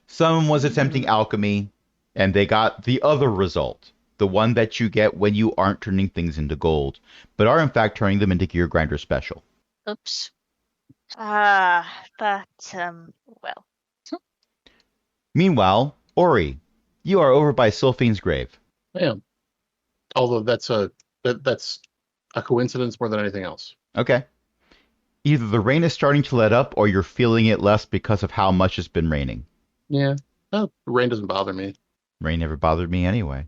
Someone was attempting alchemy, and they got the other result, the one that you get when you aren't turning things into gold, but are in fact turning them into Gear Grinder Special. Oops. that, well, Meanwhile, Ori, you are over by Sylphine's grave. I am. Although that's a coincidence more than anything else. Okay. Either the rain is starting to let up, or you're feeling it less because of how much it's been raining. Yeah. Oh, the rain doesn't bother me. Rain never bothered me anyway.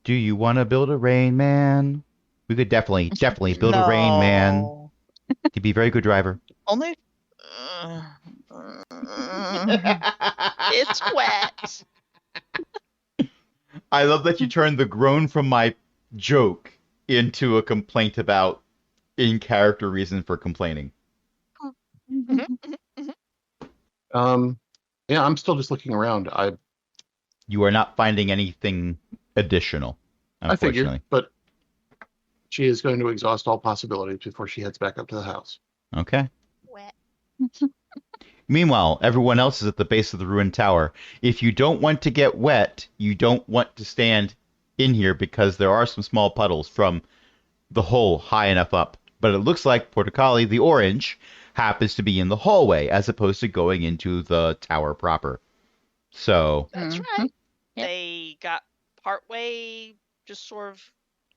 Do you want to build a Rain Man? We could definitely build a Rain Man. No. He'd be a very good driver. Only. It's wet. I love that you turned the groan from my joke into a complaint about in-character reason for complaining. Yeah, I'm still just looking around. You are not finding anything additional, I figured, unfortunately. but she is going to exhaust all possibilities before she heads back up to the house. Okay. Wet. Meanwhile, everyone else is at the base of the ruined tower. If you don't want to get wet, you don't want to stand in here because there are some small puddles from the hole high enough up. But it looks like Portocali, the orange, happens to be in the hallway as opposed to going into the tower proper. So, That's right. They got partway, just sort of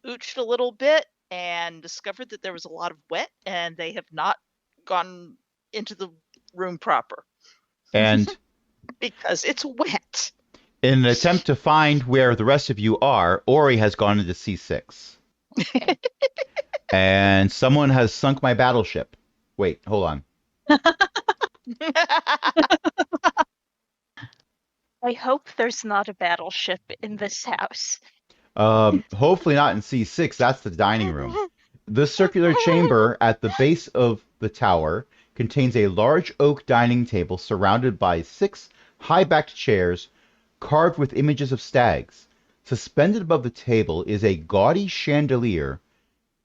ooched a little bit and discovered that there was a lot of wet, and they have not gone into the room proper and because it's wet. in an attempt to find where the rest of you are, Ori has gone into C6. And someone has sunk my battleship. Wait, hold on. I hope there's not a battleship in this house. Hopefully not in C6. That's the dining room. The circular chamber at the base of the tower contains a large oak dining table surrounded by 6 high-backed chairs carved with images of stags. Suspended above the table is a gaudy chandelier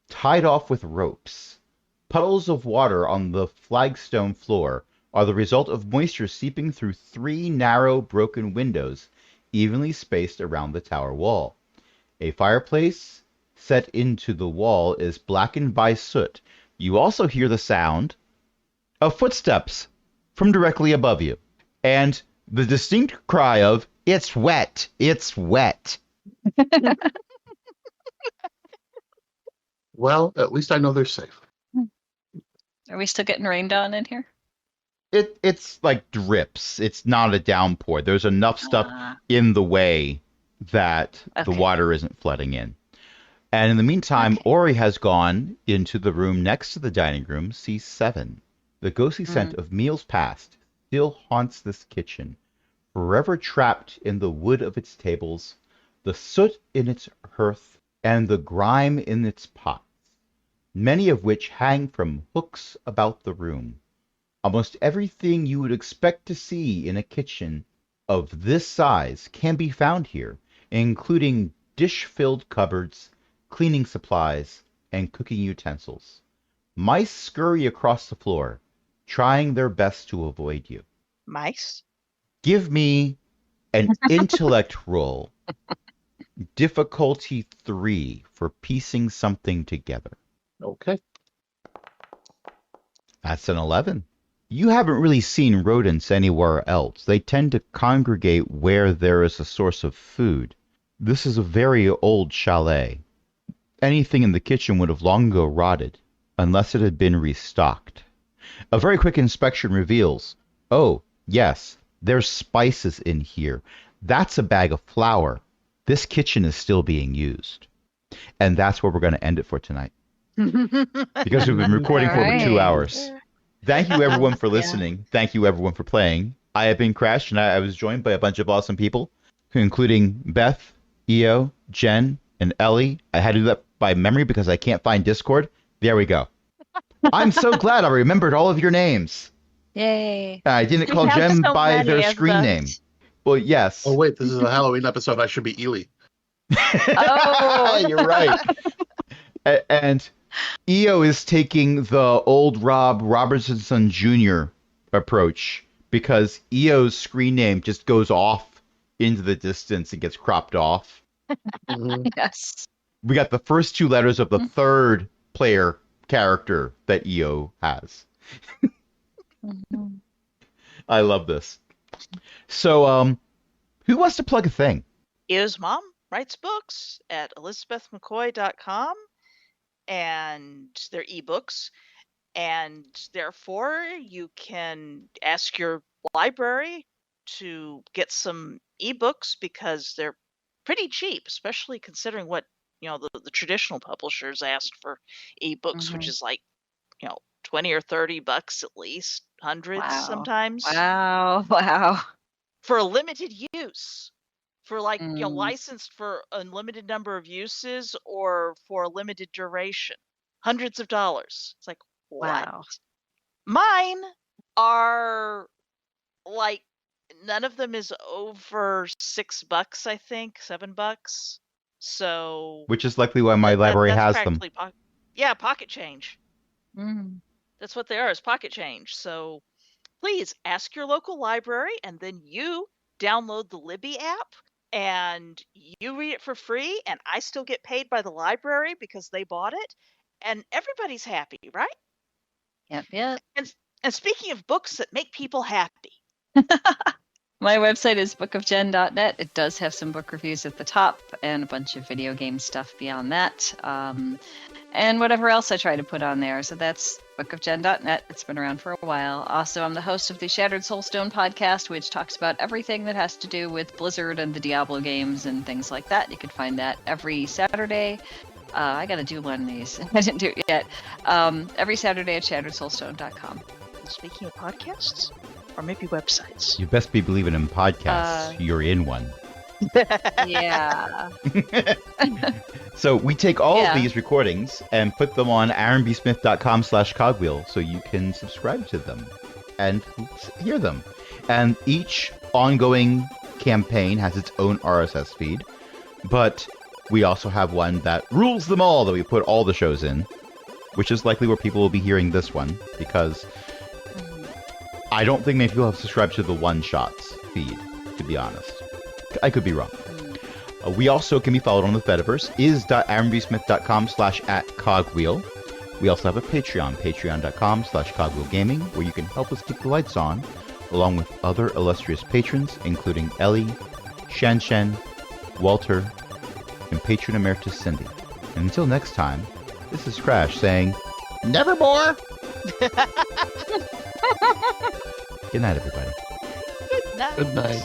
tied off with ropes. Puddles of water on the flagstone floor are the result of moisture seeping through 3 narrow, broken windows evenly spaced around the tower wall. A fireplace set into the wall is blackened by soot. You also hear the sound of footsteps from directly above you, and the distinct cry of, "It's wet! It's wet!" Well, at least I know they're safe. Are we still getting rained on in here? It's like drips. It's not a downpour. There's enough stuff in the way that the Okay. water isn't flooding in. And in the meantime, Okay. Ori has gone into the room next to the dining room, C7. The ghostly scent of meals past still haunts this kitchen, forever trapped in the wood of its tables, the soot in its hearth, and the grime in its pots, many of which hang from hooks about the room. Almost everything you would expect to see in a kitchen of this size can be found here, including dish-filled cupboards, cleaning supplies, and cooking utensils. Mice scurry across the floor, trying their best to avoid you. Mice? Give me an intellect roll. Difficulty 3 for piecing something together. Okay. That's an 11. You haven't really seen rodents anywhere else. They tend to congregate where there is a source of food. This is a very old chalet. Anything in the kitchen would have long ago rotted, unless it had been restocked. A very quick inspection reveals, oh, yes, there's spices in here. That's a bag of flour. This kitchen is still being used. And that's where we're going to end it for tonight. Because we've been recording for over 2 hours. Thank you, everyone, for listening. Thank you, everyone, for playing. I have been Crash, and I was joined by a bunch of awesome people, including Beth, Io, Jen, and Ellie. I had to do that by memory because I can't find Discord. There we go. I'm so glad I remembered all of your names. Yay. I didn't call We have Jen so by many their of screen those. name. Well, yes. Oh, wait, this is a Halloween episode. I should be Ely. Oh. You're right. And EO is taking the old Rob Robertson Jr. approach because EO's screen name just goes off into the distance and gets cropped off. Mhm. Yes. We got the first 2 letters of the third player character that EO has. Mhm. I love this. So, who wants to plug a thing? Io's mom writes books at elizabethmccoy.com, and they're ebooks, and therefore you can ask your library to get some ebooks because they're pretty cheap, especially considering what the traditional publishers asked for ebooks, which Mhm. is like 20 or $30 at least, hundreds Wow. sometimes, Wow. Wow. for a limited use, for like Mm. licensed for a limited number of uses or for a limited duration, hundreds of dollars. It's like, what? Wow. Mine are like, none of them is over $6, I think, $7. So Which is likely why my library that's has them. practically pocket change. Mm. That's what they are, is pocket change. So please ask your local library, and then you download the Libby app and you read it for free, and I still get paid by the library because they bought it, and everybody's happy, right? Yep. Yep. And speaking of books that make people happy, My website is bookofgen.net. It does have some book reviews at the top and a bunch of video game stuff beyond that. And whatever else I try to put on there. So that's bookofgen.net. It's been around for a while. Also, I'm the host of the Shattered Soulstone podcast, which talks about everything that has to do with Blizzard and the Diablo games and things like that. You can find that every Saturday. I got to do one of these. I didn't do it yet. Every Saturday at shatteredsoulstone.com. and speaking of podcasts, or maybe websites. You best be believing in podcasts. You're in one. Yeah. So we take all Yeah. of these recordings and put them on aaronbsmith.com/cogwheel so you can subscribe to them and hear them. And each ongoing campaign has its own RSS feed, but we also have one that rules them all that we put all the shows in, which is likely where people will be hearing this one, because I don't think many people have subscribed to the One Shots feed, to be honest. I could be wrong. We also can be followed on the Fediverse, is.aaronbsmith.com/@cogwheel. We also have a Patreon, patreon.com/cogwheelgaming, where you can help us keep the lights on, along with other illustrious patrons, including Ellie, Shen Shen, Walter, and patron emeritus Cindy. And until next time, this is Crash saying, nevermore! Good night, everybody. Good night. Good night.